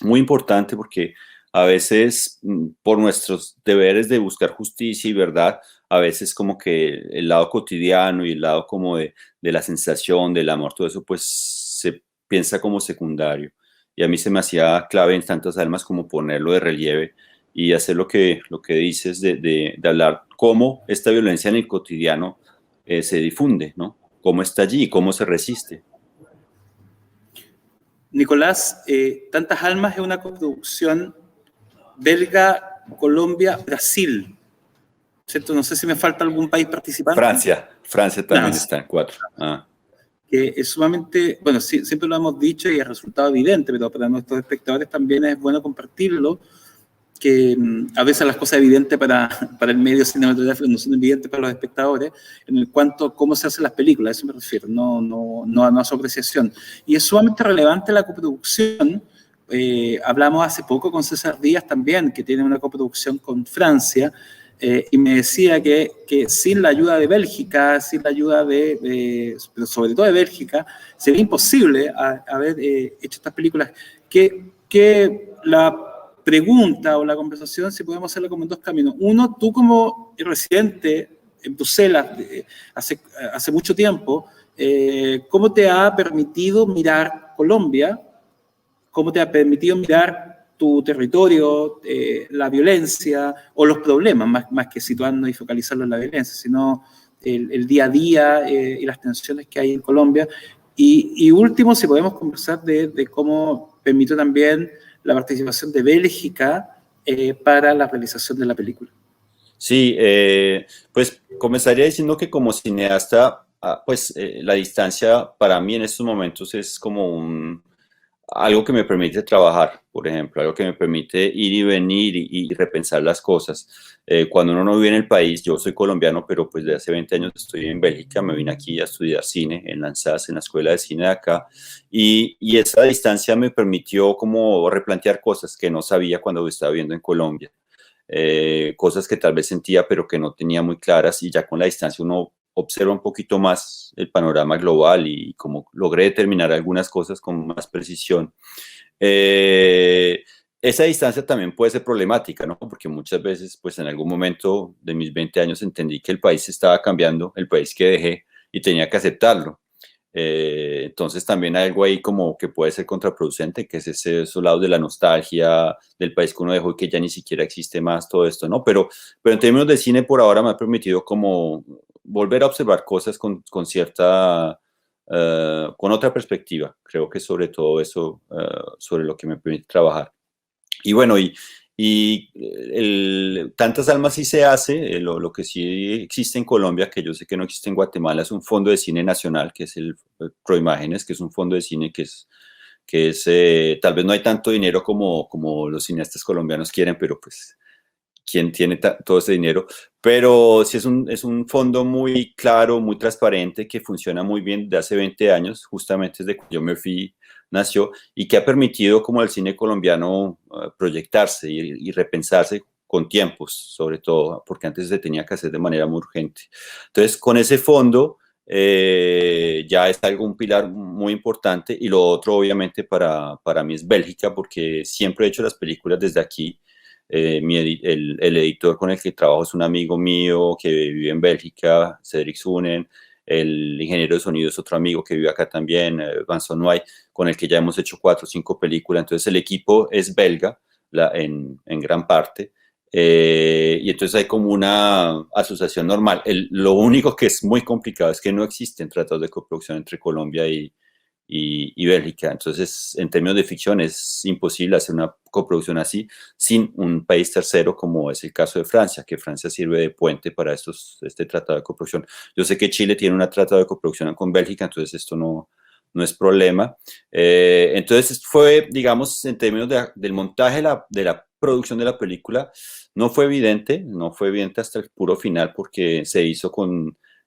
muy importante porque a veces, por nuestros deberes de buscar justicia y verdad, a veces como que el lado cotidiano y el lado como de la sensación, del amor, todo eso, pues se piensa como secundario. Y a mí se me hacía clave en Tantas Almas como ponerlo de relieve y hacer lo que dices de hablar cómo esta violencia en el cotidiano se difunde, ¿no? Cómo está allí, cómo se resiste. Nicolás, Tantas Almas es una coproducción belga, Colombia, Brasil, ¿cierto? No sé si me falta algún país participante. Francia también está en 4. Que es sumamente, bueno, sí, siempre lo hemos dicho y el resultado evidente, pero para nuestros espectadores también es bueno compartirlo. a veces las cosas evidentes para el medio cinematográfico no son evidentes para los espectadores, en el cuanto a cómo se hacen las películas, a eso me refiero, no a su apreciación. Y es sumamente relevante la coproducción. Hablamos hace poco con César Díaz también, que tiene una coproducción con Francia, y me decía que sin la ayuda de Bélgica, sin la ayuda pero sobre todo de Bélgica, sería imposible haber hecho estas películas. Que la pregunta o la conversación, si podemos hacerla como en dos caminos. Uno, tú como residente en Bruselas hace mucho tiempo, ¿cómo te ha permitido mirar Colombia? ¿Cómo te ha permitido mirar tu territorio, la violencia o los problemas, más que situarnos y focalizarlo en la violencia, sino el día a día y las tensiones que hay en Colombia? Y último, si podemos conversar de cómo permitió también la participación de Bélgica para la realización de la película. Sí, pues comenzaría diciendo que como cineasta, pues la distancia para mí en estos momentos es como algo que me permite trabajar, por ejemplo, algo que me permite ir y venir y repensar las cosas. Cuando uno no vive en el país, yo soy colombiano, pero pues desde hace 20 años estoy en Bélgica, me vine aquí a estudiar cine en Lanzas, en la escuela de cine de acá, y esa distancia me permitió como replantear cosas que no sabía cuando estaba viviendo en Colombia. Cosas que tal vez sentía pero que no tenía muy claras, y ya con la distancia uno observa un poquito más el panorama global y como logré determinar algunas cosas con más precisión. Esa distancia también puede ser problemática, ¿no? Porque muchas veces, pues en algún momento de mis 20 años entendí que el país estaba cambiando, el país que dejé, y tenía que aceptarlo. Entonces también hay algo ahí como que puede ser contraproducente, que es esos lados de la nostalgia del país que uno dejó y que ya ni siquiera existe más, todo esto, ¿no? Pero en términos de cine por ahora me ha permitido como volver a observar cosas con cierta, con otra perspectiva. Creo que sobre todo eso, sobre lo que me permite trabajar. Y bueno, Tantas Almas sí se hace, lo que sí existe en Colombia, que yo sé que no existe en Guatemala, es un fondo de cine nacional, que es el Proimágenes, que es un fondo de cine que tal vez no hay tanto dinero como los cineastas colombianos quieren, pero pues quién tiene todo ese dinero, pero sí es un fondo muy claro, muy transparente, que funciona muy bien desde hace 20 años, justamente desde que yo me fui, nació, y que ha permitido como el cine colombiano proyectarse y repensarse con tiempos, sobre todo, porque antes se tenía que hacer de manera muy urgente. Entonces, con ese fondo ya es algo, un pilar muy importante, y lo otro obviamente para mí es Bélgica, porque siempre he hecho las películas desde aquí. El editor con el que trabajo es un amigo mío que vive en Bélgica, Cedric Sunen. El ingeniero de sonido es otro amigo que vive acá también, Vincent Noy, con el que ya hemos hecho 4 o 5 películas. Entonces el equipo es belga en gran parte. Y entonces hay como una asociación normal. Lo único que es muy complicado es que no existen tratados de coproducción entre Colombia y Bélgica. Entonces, en términos de ficción, es imposible hacer una coproducción así sin un país tercero, como es el caso de Francia, que Francia sirve de puente para este tratado de coproducción. Yo sé que Chile tiene un tratado de coproducción con Bélgica, entonces esto no es problema. Entonces fue, digamos, en términos del montaje de la producción de la película, no fue evidente hasta el puro final, porque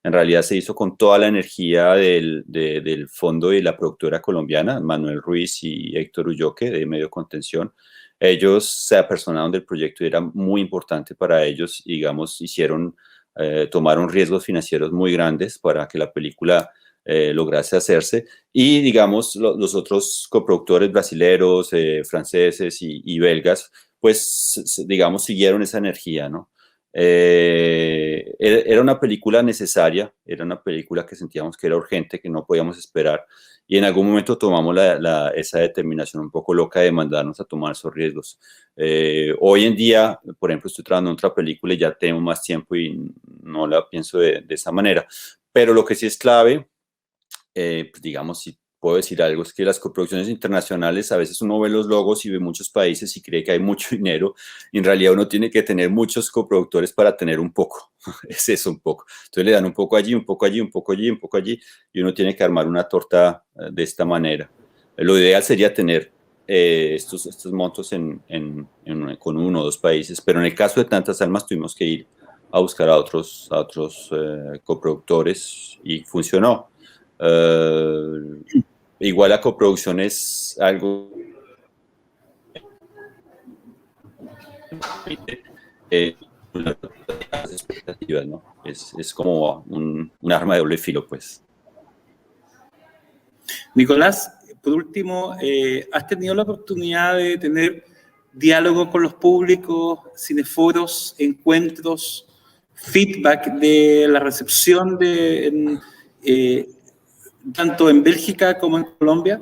en realidad se hizo con toda la energía del fondo y la productora colombiana, Manuel Ruiz y Héctor Ulloque, de Medio Contención. Ellos se apersonaron del proyecto y era muy importante para ellos, y, digamos, tomaron riesgos financieros muy grandes para que la película lograse hacerse, y digamos los otros coproductores brasileros, franceses y belgas, pues digamos siguieron esa energía, ¿no? Era una película necesaria, era una película que sentíamos que era urgente, que no podíamos esperar, y en algún momento tomamos esa determinación un poco loca de mandarnos a tomar esos riesgos. Hoy en día, por ejemplo, estoy trabajando en otra película y ya tengo más tiempo y no la pienso de esa manera, pero lo que sí es clave, pues digamos, si puedo decir algo, es que las coproducciones internacionales, a veces uno ve los logos y ve muchos países y cree que hay mucho dinero, y en realidad uno tiene que tener muchos coproductores para tener un poco, es eso, un poco. Entonces le dan un poco allí, un poco allí, un poco allí, un poco allí, y uno tiene que armar una torta de esta manera. Lo ideal sería tener estos montos con uno o dos países, pero en el caso de Tantas Almas tuvimos que ir a buscar a otros coproductores y funcionó. Igual la coproducción es algo las expectativas, ¿no? Es como un arma de doble filo, pues. Nicolás, por último, ¿has tenido la oportunidad de tener diálogo con los públicos, cineforos, encuentros, feedback de la recepción tanto en Bélgica como en Colombia?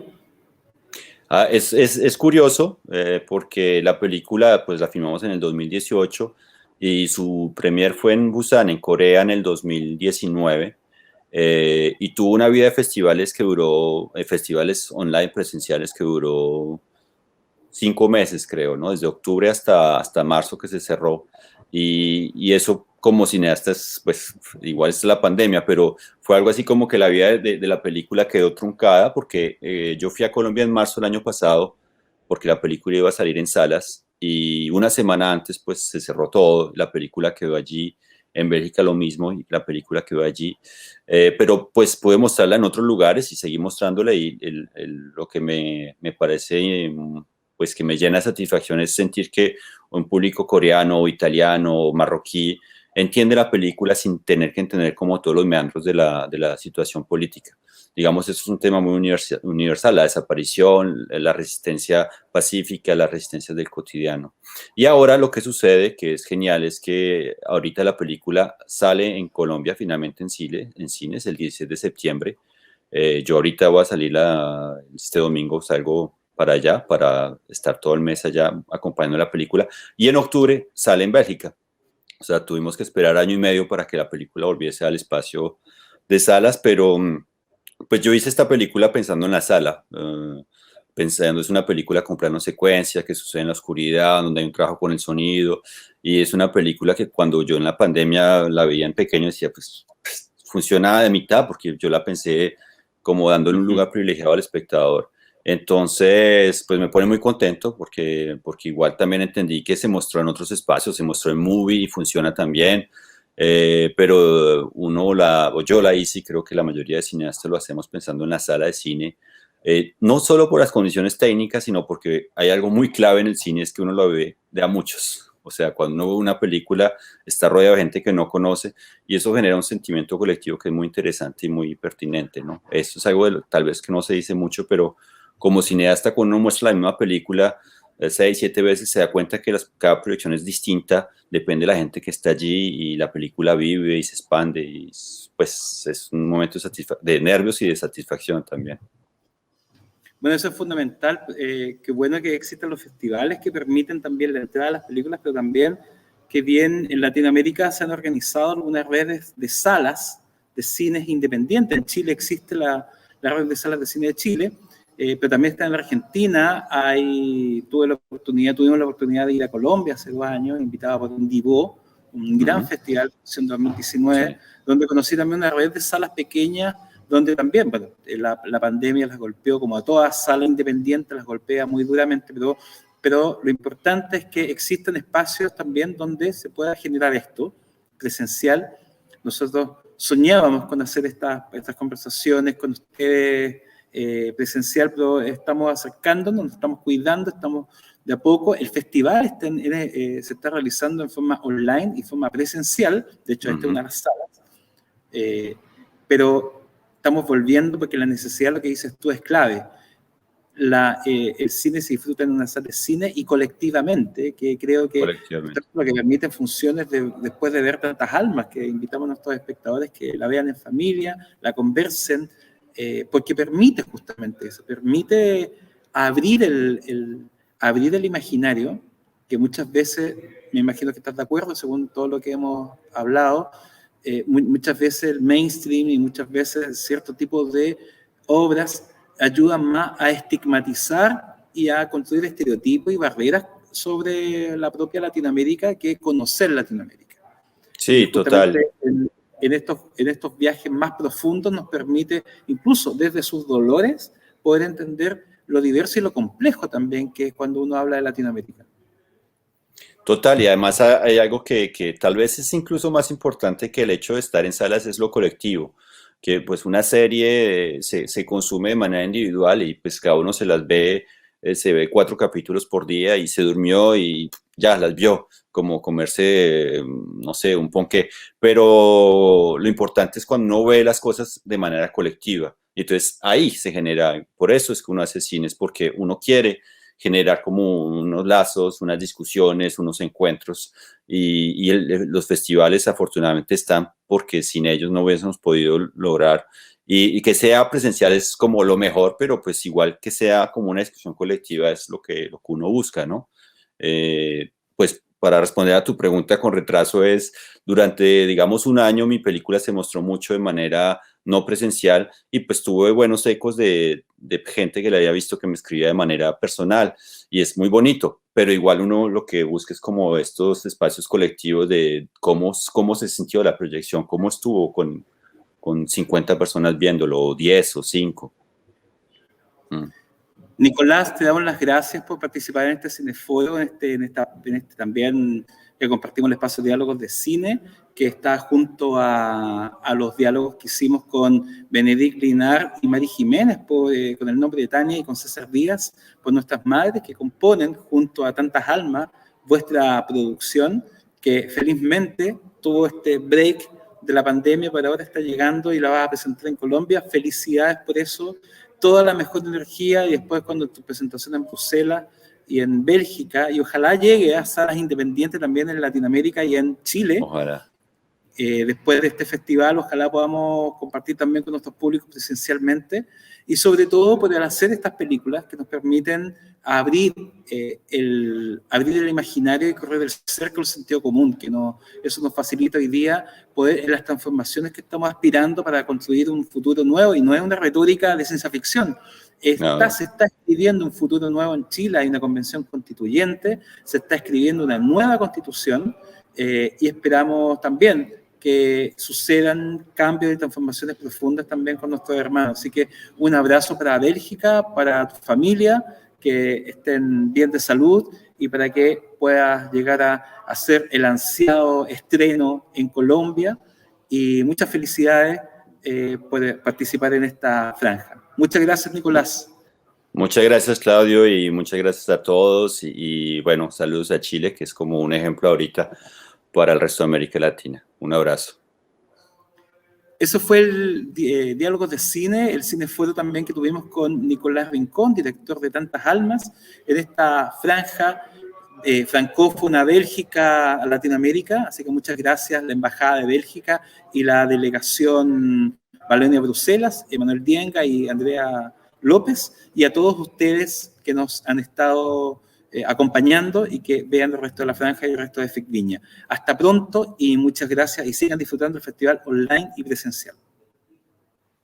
Es curioso porque la película pues la filmamos en el 2018 y su premier fue en Busan, en Corea, en el 2019. Y tuvo una vida de festivales que duró, festivales online presenciales que duró 5 meses, creo, ¿no? Desde octubre hasta marzo que se cerró. Y eso como cineastas, pues igual es la pandemia, pero fue algo así como que la vida de la película quedó truncada porque yo fui a Colombia en marzo del año pasado porque la película iba a salir en salas y una semana antes pues se cerró todo, la película quedó allí. En Bélgica lo mismo, y la película quedó allí, pero pues pude mostrarla en otros lugares y seguir mostrándola y lo que me parece, pues que me llena de satisfacción es sentir que un público coreano o italiano o marroquí entiende la película sin tener que entender como todos los meandros de la situación política. Digamos, eso es un tema muy universal, la desaparición, la resistencia pacífica, la resistencia del cotidiano. Y ahora lo que sucede, que es genial, es que ahorita la película sale en Colombia finalmente en cines el 16 de septiembre. Yo ahorita voy a salir este domingo, salgo para allá, para estar todo el mes allá acompañando la película. Y en octubre sale en Bélgica. O sea, tuvimos que esperar año y medio para que la película volviese al espacio de salas, pero pues yo hice esta película pensando en la sala, pensando, es una película con plano secuencia, que sucede en la oscuridad, donde hay un trabajo con el sonido, y es una película que cuando yo en la pandemia la veía en pequeño decía, pues funciona de mitad, porque yo la pensé como dándole un lugar privilegiado al espectador. Entonces, pues me pone muy contento porque igual también entendí que se mostró en otros espacios, se mostró en Movie y funciona también. Pero yo la hice y creo que la mayoría de cineastas lo hacemos pensando en la sala de cine, no solo por las condiciones técnicas, sino porque hay algo muy clave en el cine, es que uno lo ve de a muchos. O sea, cuando uno ve una película, está rodeado de gente que no conoce y eso genera un sentimiento colectivo que es muy interesante y muy pertinente, ¿no? Esto es algo tal vez que no se dice mucho, pero como cineasta, cuando uno muestra la misma película 6, 7 veces, se da cuenta que cada proyección es distinta, depende de la gente que está allí y la película vive y se expande y pues es un momento de nervios y de satisfacción también. Bueno, eso es fundamental. Qué bueno que existan los festivales que permiten también la entrada a las películas, pero también que bien en Latinoamérica se han organizado algunas redes de salas de cines independientes. En Chile existe la red de salas de cine de Chile, pero también está en la Argentina. Tuvimos la oportunidad de ir a Colombia hace 2 años, invitado por un Divo, un gran festival en 2019, sí, donde conocí también una red de salas pequeñas, donde también, bueno, la pandemia las golpeó, como a todas salas independientes, las golpea muy duramente, pero lo importante es que existen espacios también donde se pueda generar esto presencial. Nosotros soñábamos con hacer estas conversaciones con ustedes presencial, pero estamos acercándonos, nos estamos cuidando, estamos de a poco. El festival se está realizando en forma online y forma presencial, de hecho, esta es una de las salas, pero estamos volviendo porque la necesidad, lo que dices tú, es clave. El cine se disfruta en una sala de cine y colectivamente, que creo que es lo que permite funciones después de ver Tantas Almas, que invitamos a nuestros espectadores que la vean en familia, la conversen, porque permite justamente eso, permite abrir el imaginario, que muchas veces, me imagino que estás de acuerdo según todo lo que hemos hablado, muchas veces el mainstream y muchas veces cierto tipo de obras ayudan más a estigmatizar y a construir estereotipos y barreras sobre la propia Latinoamérica que conocer Latinoamérica. Sí, total. En estos viajes más profundos nos permite, incluso desde sus dolores, poder entender lo diverso y lo complejo también que es cuando uno habla de Latinoamérica. Total, y además hay algo que tal vez es incluso más importante que el hecho de estar en salas, es lo colectivo, que pues una serie se consume de manera individual y pues cada uno se las ve, se ve 4 capítulos por día y se durmió y ya las vio, como comerse, no sé, un ponqué, pero lo importante es cuando uno ve las cosas de manera colectiva, y entonces ahí se genera, por eso es que uno hace cines, porque uno quiere generar como unos lazos, unas discusiones, unos encuentros, y los festivales afortunadamente están porque sin ellos no hubiésemos podido lograr, y que sea presencial es como lo mejor, pero pues igual que sea como una discusión colectiva es lo que uno busca, ¿no? Pues para responder a tu pregunta con retraso es, durante, digamos, un año mi película se mostró mucho de manera no presencial y pues tuve buenos ecos de gente que la había visto que me escribía de manera personal y es muy bonito, pero igual uno lo que busca es como estos espacios colectivos de cómo se sintió la proyección, cómo estuvo con 50 personas viéndolo, o 10 o 5. Nicolás, te damos las gracias por participar en este cineforo, en este también que compartimos el espacio de diálogos de cine, que está junto a los diálogos que hicimos con Benedict Linar y Mari Jiménez, con el nombre de Tania, y con César Díaz, por nuestras madres que componen junto a tantas almas vuestra producción, que felizmente tuvo este break de la pandemia, pero ahora está llegando y la vas a presentar en Colombia. Felicidades por eso. Toda la mejor energía, y después cuando tu presentación en Bruselas y en Bélgica, y ojalá llegue a salas independientes también en Latinoamérica y en Chile. Ojalá. Después de este festival, ojalá podamos compartir también con nuestros públicos presencialmente, y sobre todo poder hacer estas películas que nos permiten abrir el imaginario y correr el cerco del sentido común, eso nos facilita hoy día poder, en las transformaciones que estamos aspirando para construir un futuro nuevo, y no es una retórica de ciencia ficción. Se está escribiendo un futuro nuevo en Chile, hay una convención constituyente, se está escribiendo una nueva constitución, y esperamos también que sucedan cambios y transformaciones profundas también con nuestros hermanos. Así que un abrazo para Bélgica, para tu familia, que estén bien de salud y para que puedas llegar a hacer el ansiado estreno en Colombia. Y muchas felicidades por participar en esta franja. Muchas gracias, Nicolás. Muchas gracias, Claudio, y muchas gracias a todos. Y bueno, saludos a Chile, que es como un ejemplo ahorita para el resto de América Latina. Un abrazo. Eso fue el diálogo de cine, el cineforo también que tuvimos con Nicolás Rincón, director de Tantas Almas, en esta franja francófona Bélgica, Latinoamérica. Así que muchas gracias, la Embajada de Bélgica y la delegación Valonia Bruselas, Emanuel Dienga y Andrea López, y a todos ustedes que nos han estado acompañando, y que vean el resto de la franja y el resto de FIC Viña. Hasta pronto y muchas gracias, y sigan disfrutando del festival online y presencial.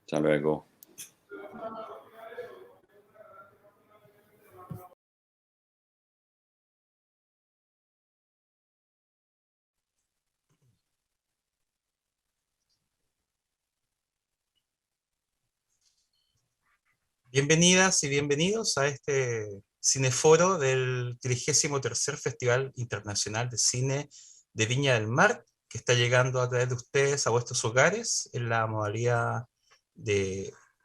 Hasta luego. Bienvenidas y bienvenidos a este cineforo del 33º Festival Internacional de Cine de Viña del Mar, que está llegando a través de ustedes a vuestros hogares en la modalidad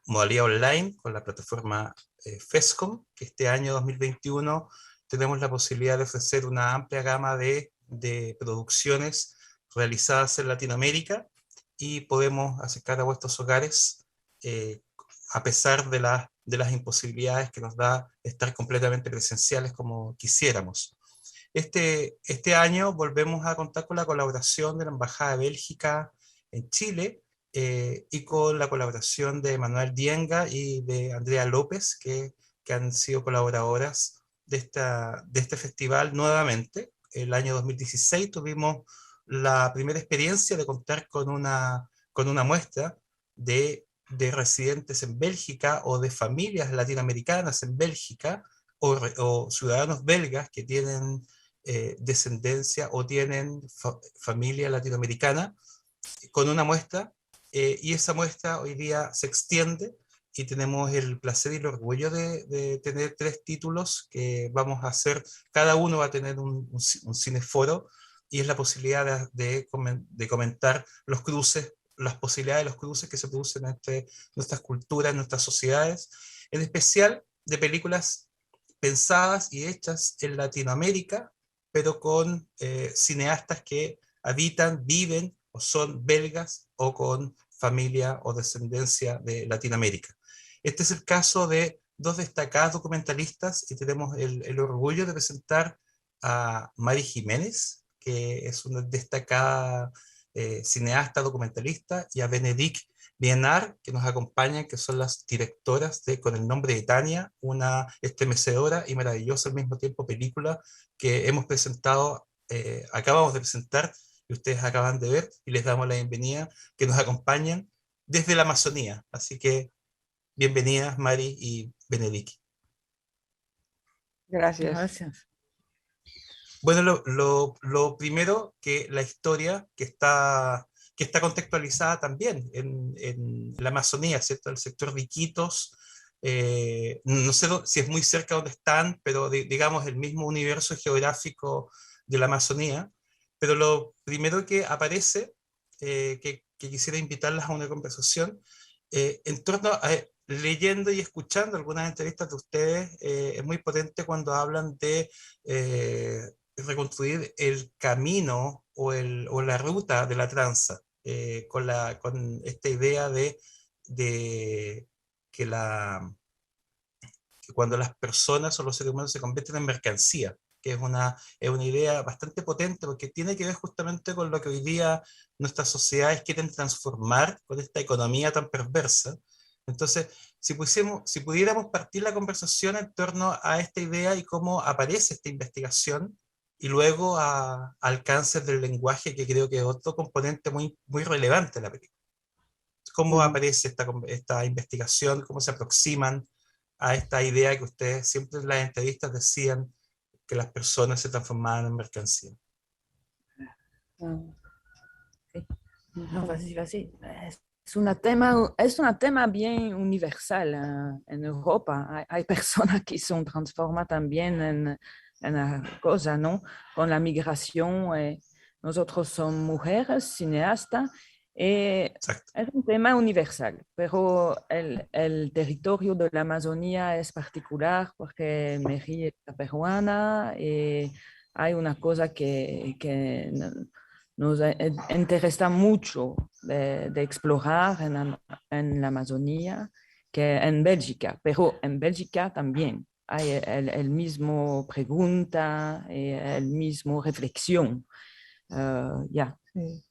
online con la plataforma FESCOM, que este año 2021 tenemos la posibilidad de ofrecer una amplia gama de producciones realizadas en Latinoamérica, y podemos acercar a vuestros hogares a pesar de las imposibilidades que nos da estar completamente presenciales como quisiéramos. Este año volvemos a contar con la colaboración de la Embajada de Bélgica en Chile, y con la colaboración de Manuel Dienga y de Andrea López, que han sido colaboradoras de este festival nuevamente. El año 2016 tuvimos la primera experiencia de contar con una muestra de residentes en Bélgica, o de familias latinoamericanas en Bélgica, o ciudadanos belgas que tienen descendencia o tienen familia latinoamericana, con una muestra, y esa muestra hoy día se extiende y tenemos el placer y el orgullo de tener 3 títulos que vamos a hacer, cada uno va a tener un cineforo, y es la posibilidad de comentar los cruces, las posibilidades de los cruces que se producen entre nuestras culturas, nuestras sociedades, en especial de películas pensadas y hechas en Latinoamérica, pero con cineastas que habitan, viven o son belgas o con familia o descendencia de Latinoamérica. Este es el caso de 2 destacadas documentalistas, y tenemos el orgullo de presentar a Mari Jiménez, que es una destacada cineasta, documentalista, y a Benedict Bienar, que nos acompañan, que son las directoras de Con el nombre de Tania, una estremecedora y maravillosa al mismo tiempo película que hemos presentado, acabamos de presentar, y ustedes acaban de ver, y les damos la bienvenida, que nos acompañan desde la Amazonía. Así que bienvenidas, Mari y Benedict. Gracias. Gracias. Bueno, lo primero, que la historia que está contextualizada también en la Amazonía, ¿cierto? El sector de Iquitos, no sé si es muy cerca donde están, pero digamos el mismo universo geográfico de la Amazonía. Pero lo primero que aparece, que quisiera invitarlas a una conversación, en torno a, leyendo y escuchando algunas entrevistas de ustedes, es muy potente cuando hablan de reconstruir el camino o la ruta de la tranza, con esta idea de que, que cuando las personas o los seres humanos se convierten en mercancía, que es una idea bastante potente, porque tiene que ver justamente con lo que hoy día nuestras sociedades quieren transformar con esta economía tan perversa. Entonces, si pudiéramos partir la conversación en torno a esta idea y cómo aparece esta investigación, y luego a alcances del lenguaje, que creo que es otro componente muy, muy relevante de la película. ¿Cómo aparece esta investigación? ¿Cómo se aproximan a esta idea que ustedes siempre en las entrevistas decían que las personas se transformaban en mercancía? Sí. No, vas-y. Es un tema bien universal en Europa. Hay personas que se transforman también en la cosa, ¿no? Con la migración, nosotros somos mujeres, cineastas, es un tema universal, pero el territorio de la Amazonía es particular porque Mary es peruana, y hay una cosa que nos interesa mucho de explorar en la Amazonía, que en Bélgica, pero en Bélgica también hay el mismo pregunta, el mismo reflexión. Sí.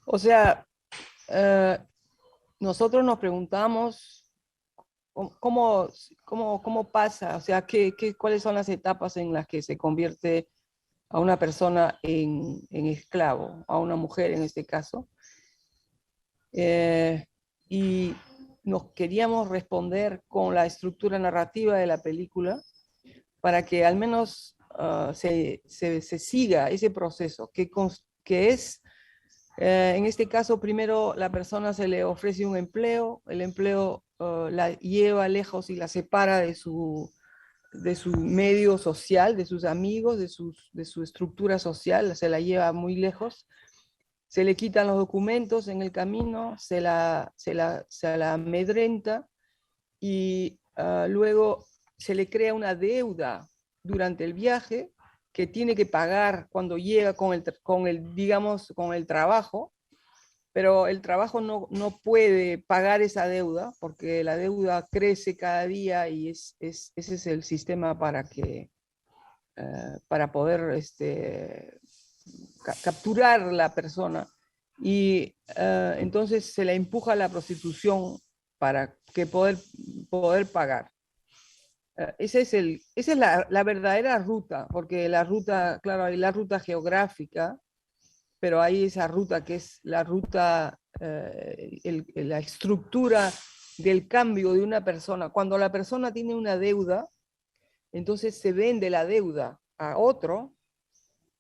O sea, nosotros nos preguntamos cómo pasa, o sea, cuáles son las etapas en las que se convierte a una persona en esclavo, a una mujer en este caso. Y nos queríamos responder con la estructura narrativa de la película para que al menos se siga ese proceso, que es, en este caso, primero la persona se le ofrece un empleo, el empleo la lleva lejos y la separa de su medio social, de sus amigos, de su estructura social, se la lleva muy lejos. Se le quitan los documentos en el camino, se la amedrenta, y luego se le crea una deuda durante el viaje que tiene que pagar cuando llega con el trabajo, pero el trabajo no puede pagar esa deuda porque la deuda crece cada día, y ese es el sistema para poder capturar la persona, y entonces se la empuja a la prostitución para que poder pagar. Esa es la verdadera ruta, porque la ruta, claro, hay la ruta geográfica, pero hay esa ruta que es la ruta, la estructura del cambio de una persona. Cuando la persona tiene una deuda, entonces se vende la deuda a otro,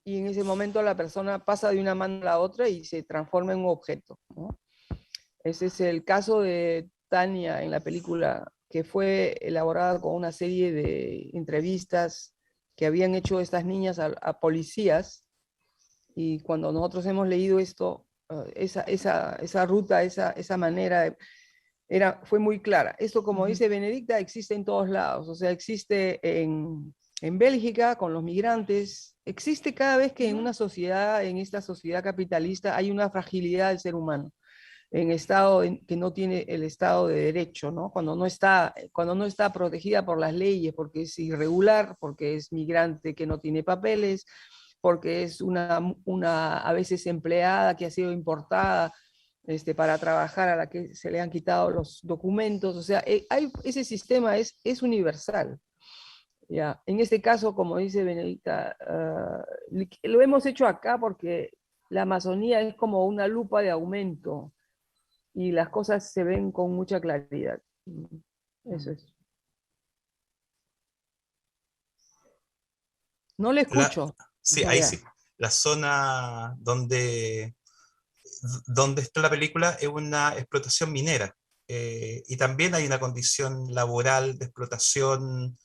y en ese momento la persona pasa de una mano a la otra y se transforma en un objeto, ¿no? Ese es el caso de Tania en la película, que fue elaborada con una serie de entrevistas que habían hecho estas niñas a policías, y cuando nosotros hemos leído esto, esa ruta, esa manera, fue muy clara. Esto, como dice Benedicta, existe en todos lados, o sea, existe en Bélgica con los migrantes, existe cada vez que en una sociedad, en esta sociedad capitalista, hay una fragilidad del ser humano, que no tiene el Estado de Derecho, ¿no? Cuando no está protegida por las leyes, porque es irregular, porque es migrante que no tiene papeles, porque es una a veces empleada que ha sido importada para trabajar, a la que se le han quitado los documentos. O sea, ese sistema es universal. Ya. En este caso, como dice Benedicta, lo hemos hecho acá porque la Amazonía es como una lupa de aumento y las cosas se ven con mucha claridad. Eso es. No le escucho. Sí, ahí sí. La zona donde está la película es una explotación minera, y también hay una condición laboral de explotación,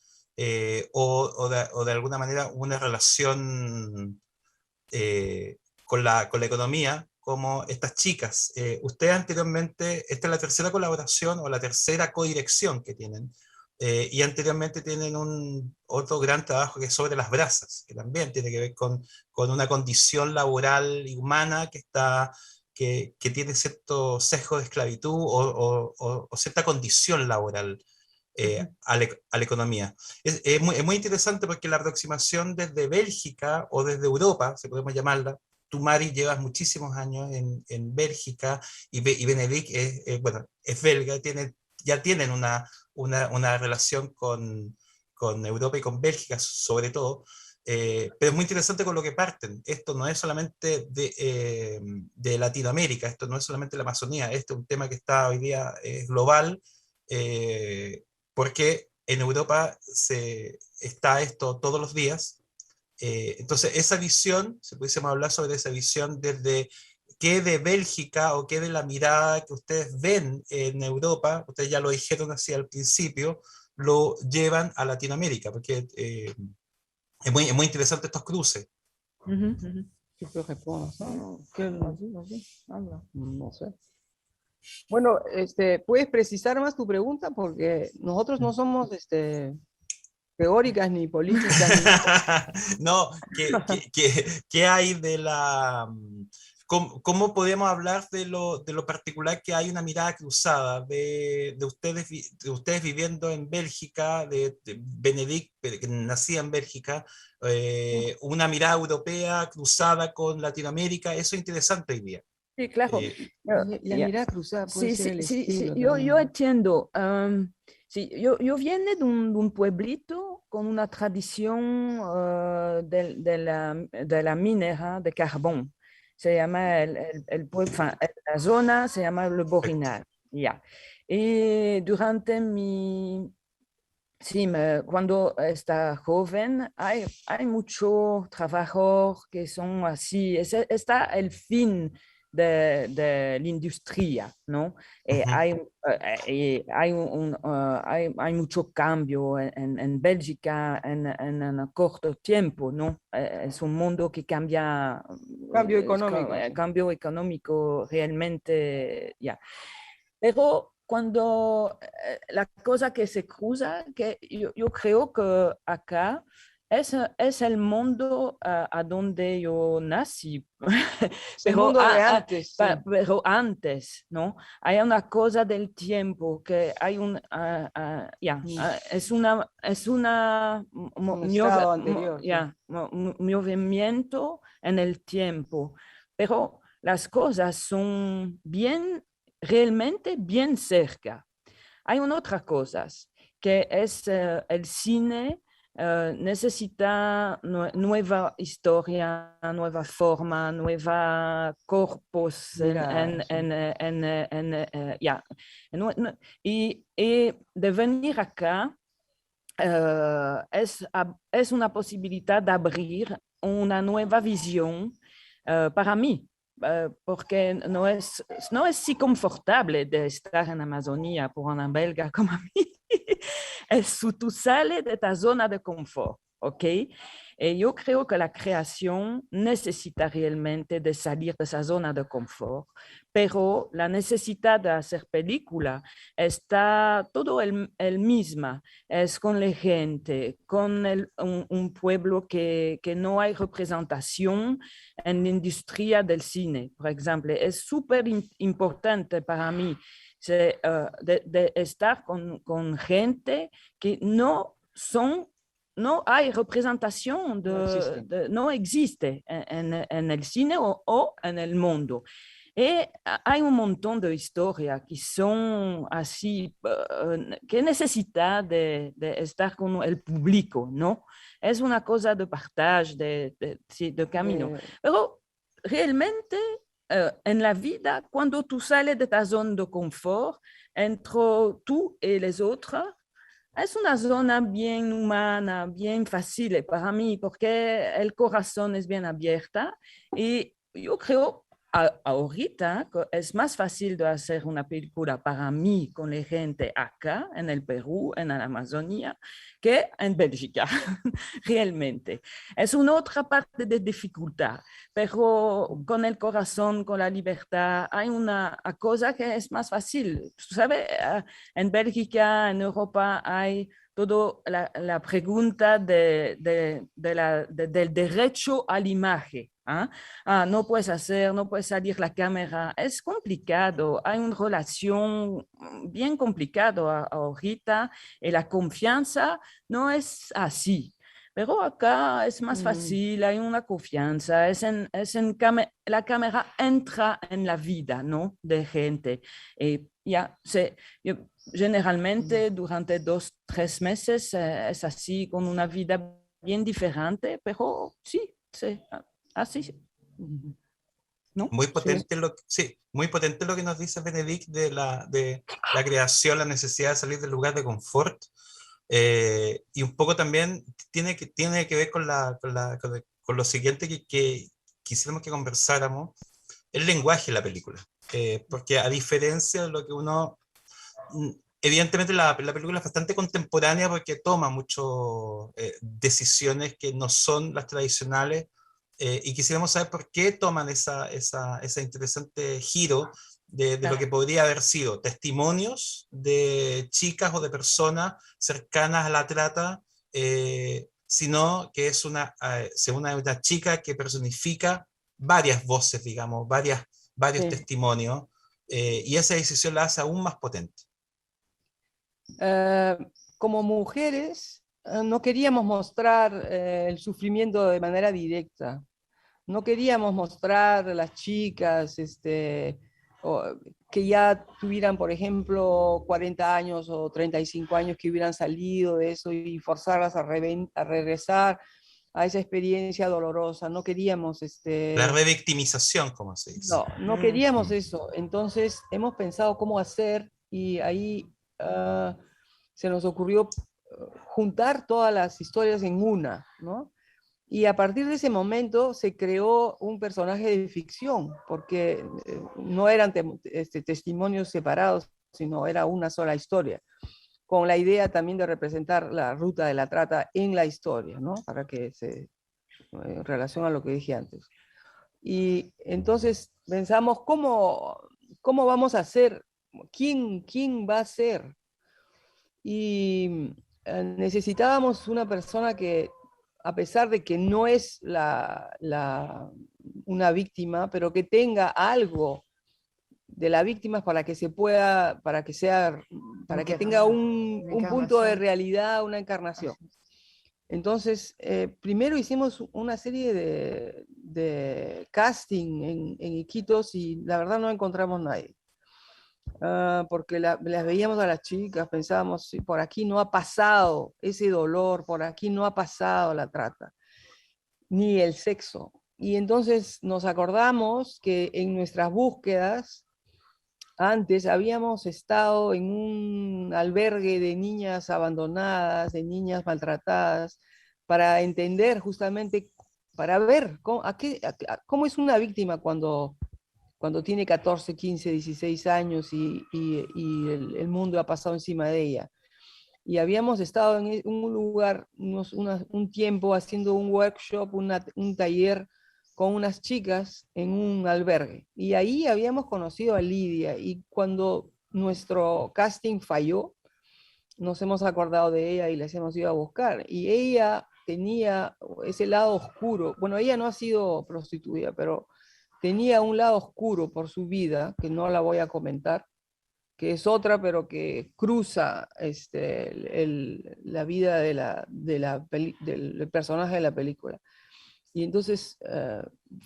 o de alguna manera una relación con la economía, como estas chicas. Ustedes anteriormente, esta es la tercera colaboración o la tercera codirección que tienen, y anteriormente tienen otro gran trabajo que es sobre las brasas, que también tiene que ver con una condición laboral y humana que tiene cierto sesgo de esclavitud o cierta condición laboral a la economía. Es muy interesante porque la aproximación desde Bélgica o desde Europa, si podemos llamarla, tú, Mari, llevas muchísimos años en Bélgica, y Benedict bueno, es belga, ya tienen una relación con Europa y con Bélgica sobre todo, pero es muy interesante con lo que parten. Esto no es solamente de Latinoamérica, esto no es solamente la Amazonía, este es un tema que está hoy día global, porque en Europa está esto todos los días. Entonces, esa visión, si pudiésemos hablar sobre esa visión desde qué de Bélgica o qué de la mirada que ustedes ven en Europa, ustedes ya lo dijeron así al principio, lo llevan a Latinoamérica, porque es muy interesante estos cruces. ¿Qué puedo responder? No sé. Bueno, ¿puedes precisar más tu pregunta? Porque nosotros no somos teóricas ni políticas. No, ¿qué hay de la... ¿Cómo podemos hablar de lo particular que hay una mirada cruzada de ustedes viviendo en Bélgica, de Benedict, que nacía en Bélgica, una mirada europea cruzada con Latinoamérica? Eso es interesante hoy día. Sí, claro. La mirada cruzada puede ser el estilo. Yo entiendo. Sí, yo viene de un pueblito con una tradición de la minera de carbón. Se llama la zona se llama Le Borinal. Ya. Y durante cuando está joven, hay mucho trabajo que son así. Está el fin de la industria, ¿no? Hay mucho cambio en Bélgica en un corto tiempo, ¿no? Es un mundo que cambia. Cambio económico. Cambio económico realmente, ya. Pero cuando la cosa que se cruza, que yo creo que acá es el mundo a donde yo nací. El mundo de antes. Pero antes, ¿no? Hay una cosa del tiempo que hay es un movimiento en el tiempo, pero las cosas son realmente bien cerca. Hay otras cosas que es el cine. Necesita nueva historia, nueva forma, nueva corpus y de venir acá es una posibilidad de abrir una nueva visión para mí. porque no es si confortable de estar en Amazonía por una belga como a mí. Tú sales de ta zona de confort, ¿ok? Yo creo que la creación necesita realmente de salir de esa zona de confort, pero la necesidad de hacer película está todo el misma, es con la gente, con un pueblo que no hay representación en la industria del cine, por ejemplo. Es súper importante para mí de estar con gente que no hay representación, no existe en el cine o en el mundo. Hay un montón de historias que son así, que necesitan de estar con el público, ¿no? Es una cosa de partage, de camino. Pero realmente en la vida, cuando tú sales de ta zona de confort, entre tú y los otros, es una zona bien humana, bien fácil para mí, porque el corazón es bien abierta y yo creo ahorita que es más fácil de hacer una película para mí con la gente acá, en el Perú, en la Amazonía, que en Bélgica, realmente. Es una otra parte de dificultad, pero con el corazón, con la libertad, hay una cosa que es más fácil. ¿Sabes? En Bélgica, en Europa, hay toda la pregunta del derecho a la imagen. No puedes no puede salir la cámara. Es complicado, hay una relación bien complicada ahorita y la confianza no es así. Pero acá es más fácil, hay una confianza, la cámara entra en la vida, ¿no? De gente. Generalmente durante 2, 3 meses es así, con una vida bien diferente, pero sí, así. ¿No? Muy potente, muy potente lo que nos dice Benedict de la creación, la necesidad de salir del lugar de confort. Y un poco también tiene que ver con lo siguiente que quisiéramos que conversáramos, el lenguaje de la película. Porque a diferencia de lo que uno... Evidentemente la película es bastante contemporánea porque toma muchas decisiones que no son las tradicionales, y quisiéramos saber por qué toman ese interesante giro de lo que podría haber sido testimonios de chicas o de personas cercanas a la trata, sino que es una chica que personifica varias voces, digamos, varios testimonios, y esa decisión la hace aún más potente. Como mujeres, no queríamos mostrar el sufrimiento de manera directa. No queríamos mostrar a las chicas que ya tuvieran, por ejemplo, 40 años o 35 años, que hubieran salido de eso y forzarlas a regresar a esa experiencia dolorosa. No queríamos... La revictimización, como se dice. No queríamos eso. Entonces hemos pensado cómo hacer y ahí se nos ocurrió juntar todas las historias en una, ¿no? Y a partir de ese momento se creó un personaje de ficción, porque no eran testimonios separados, sino era una sola historia, con la idea también de representar la ruta de la trata en la historia, ¿no? Para que en relación a lo que dije antes. Y entonces pensamos, ¿cómo vamos a hacer? ¿Quién va a ser? Y necesitábamos una persona que, a pesar de que no es una víctima, pero que tenga algo de la víctima para que tenga un punto de realidad, una encarnación. Entonces, primero hicimos una serie de casting en Iquitos y la verdad no encontramos nadie. Porque las veíamos a las chicas, pensábamos, sí, por aquí no ha pasado ese dolor, por aquí no ha pasado la trata, ni el sexo. Y entonces nos acordamos que en nuestras búsquedas, antes habíamos estado en un albergue de niñas abandonadas, de niñas maltratadas, para entender justamente, para ver cómo es una víctima cuando cuando tiene 14, 15, 16 años y el mundo ha pasado encima de ella. Y habíamos estado en un lugar un tiempo haciendo un workshop, un taller con unas chicas en un albergue. Y ahí habíamos conocido a Lidia, y cuando nuestro casting falló, nos hemos acordado de ella y les hemos ido a buscar. Y ella tenía ese lado oscuro. Bueno, ella no ha sido prostituida, pero tenía un lado oscuro por su vida, que no la voy a comentar, que es otra, pero que cruza la vida del personaje de la película. Y entonces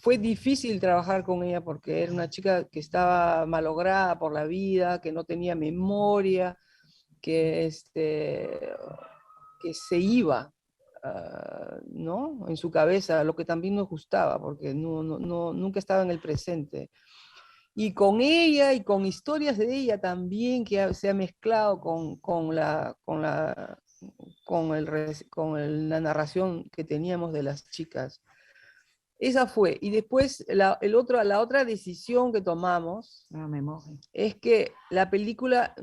fue difícil trabajar con ella porque era una chica que estaba malograda por la vida, que no tenía memoria, que se iba, ¿no? En su cabeza, lo que también nos gustaba, porque nunca estaba en el presente. Y con ella y con historias de ella también que se ha mezclado con la narración que teníamos de las chicas. Esa fue. Y después la otra decisión que tomamos es que la película,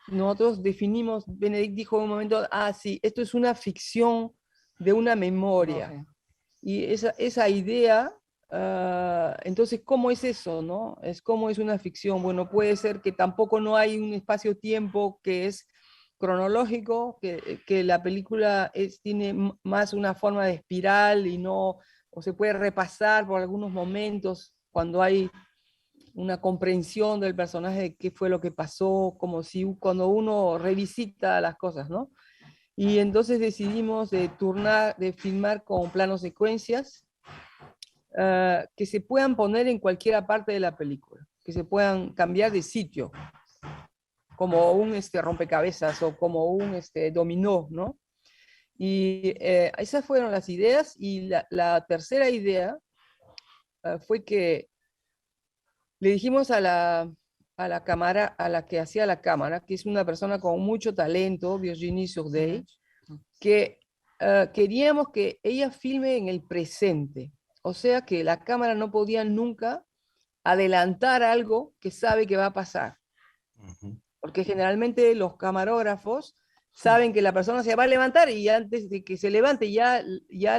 nosotros definimos, Benedict dijo en un momento, sí, esto es una ficción de una memoria. Y esa idea, entonces, ¿cómo es eso, no? ¿Cómo es una ficción? Bueno, puede ser que tampoco no hay un espacio-tiempo que es cronológico, que la película tiene más una forma de espiral y no, o se puede repasar por algunos momentos cuando hay una comprensión del personaje de qué fue lo que pasó, como si cuando uno revisita las cosas, ¿no? Y entonces decidimos de filmar con planos secuencias que se puedan poner en cualquier parte de la película, que se puedan cambiar de sitio, como un rompecabezas o como un dominó, ¿no? Y esas fueron las ideas. Y la tercera idea fue que le dijimos a la cámara, a la que hacía la cámara, que es una persona con mucho talento, Virginie Sourdey, que queríamos que ella filme en el presente. O sea que la cámara no podía nunca adelantar algo que sabe que va a pasar. Porque generalmente los camarógrafos saben que la persona se va a levantar y antes de que se levante ya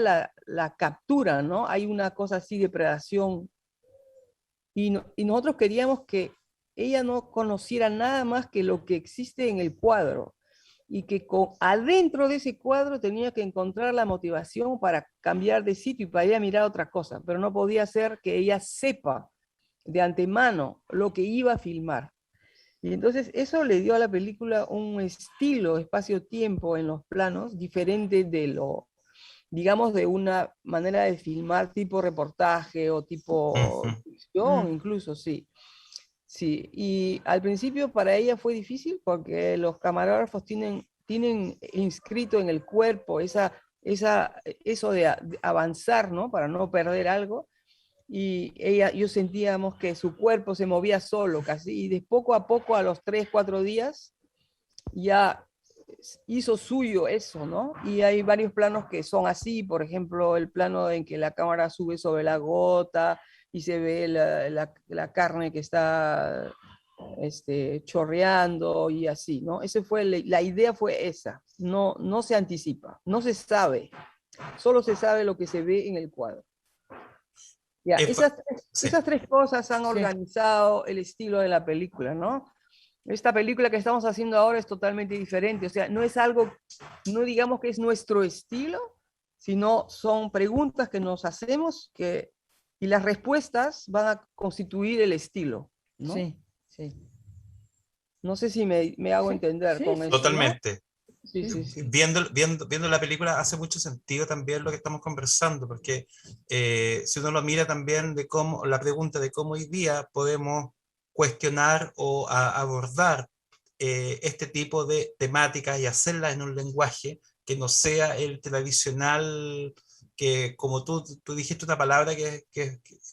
la capturan, ¿no? Hay una cosa así de predación. Y nosotros queríamos que ella no conociera nada más que lo que existe en el cuadro, y que adentro de ese cuadro tenía que encontrar la motivación para cambiar de sitio y para ir a mirar otra cosa, pero no podía ser que ella sepa de antemano lo que iba a filmar. Y entonces eso le dio a la película un estilo, espacio-tiempo en los planos, diferente digamos, de una manera de filmar tipo reportaje o tipo ficción, incluso, sí. Sí, y al principio para ella fue difícil porque los camarógrafos tienen inscrito en el cuerpo eso de avanzar, ¿no? Para no perder algo. Y yo sentíamos que su cuerpo se movía solo casi, y de poco a poco, a los 3, 4 días, ya hizo suyo eso, ¿no? Y hay varios planos que son así, por ejemplo, el plano en que la cámara sube sobre la gota y se ve la carne que está chorreando y así, ¿no? La idea fue esa, no se anticipa, no se sabe, solo se sabe lo que se ve en el cuadro. Ya, esas tres cosas han organizado el estilo de la película, ¿no? Esta película que estamos haciendo ahora es totalmente diferente, o sea, no es algo, no digamos que es nuestro estilo, sino son preguntas que nos hacemos y las respuestas van a constituir el estilo, ¿no? Sí, sí. No sé si me hago entender con eso. Totalmente. ¿No? Sí. Viendo la película hace mucho sentido también lo que estamos conversando, porque si uno lo mira también la pregunta de cómo hoy día podemos cuestionar o abordar este tipo de temáticas y hacerlas en un lenguaje que no sea el tradicional, que como tú dijiste una palabra que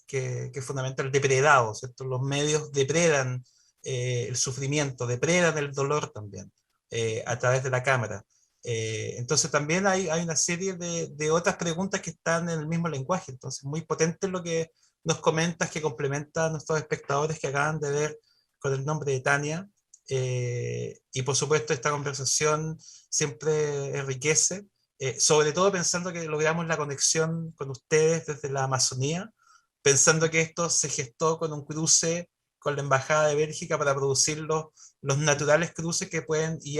es fundamental, depredado, ¿cierto? Los medios depredan el sufrimiento, depredan el dolor también. A través de la cámara. Entonces también hay una serie de otras preguntas que están en el mismo lenguaje. Entonces muy potente lo que nos comentas que complementa a nuestros espectadores que acaban de ver Con el nombre de Tania. Y por supuesto esta conversación siempre enriquece, sobre todo pensando que logramos la conexión con ustedes desde la Amazonía, pensando que esto se gestó con un cruce con la Embajada de Bélgica para producir los naturales cruces que pueden y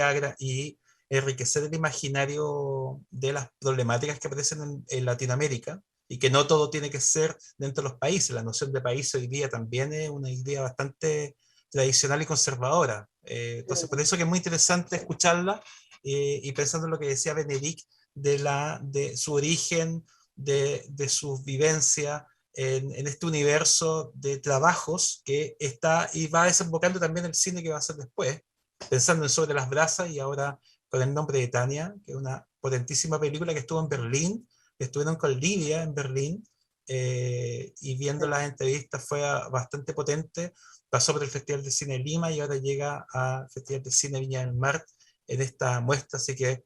enriquecer el imaginario de las problemáticas que aparecen en Latinoamérica, y que no todo tiene que ser dentro de los países. La noción de país hoy día también es una idea bastante tradicional y conservadora. Entonces, por eso que es muy interesante escucharla, y pensando en lo que decía Benedict de su origen, de su vivencia en este universo de trabajos que está y va desembocando también el cine que va a hacer después, pensando en Sobre las brasas y ahora Con el nombre de Tania, que es una potentísima película que estuvo en Berlín, que estuvieron con Lidia en Berlín, y viendo las entrevistas fue bastante potente. Pasó por el Festival de Cine de Lima y ahora llega al Festival de Cine Viña del Mar en esta muestra, así que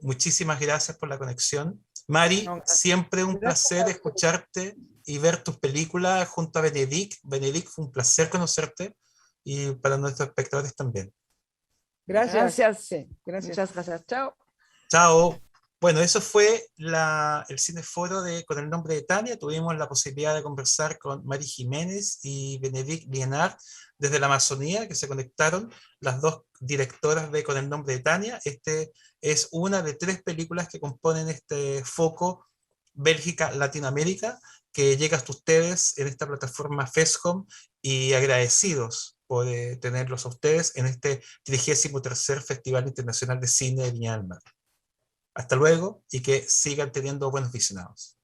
muchísimas gracias por la conexión. Mari, siempre un placer escucharte y ver tus películas junto a Benedict. Benedict, fue un placer conocerte, y para nuestros espectadores también. Gracias. Sí, Gracias. muchas gracias. Chao. Chao. Bueno, eso fue el cineforo Con el nombre de Tania. Tuvimos la posibilidad de conversar con Mari Jiménez y Benedict Lienard desde la Amazonía, que se conectaron, las dos directoras de Con el nombre de Tania. Este es una de 3 películas que componen este foco Bélgica-Latinoamérica, que llega hasta ustedes en esta plataforma FESCOM, y agradecidos por tenerlos a ustedes en este 33º Festival Internacional de Cine de Viña del Mar. Hasta luego y que sigan teniendo buenos visionados.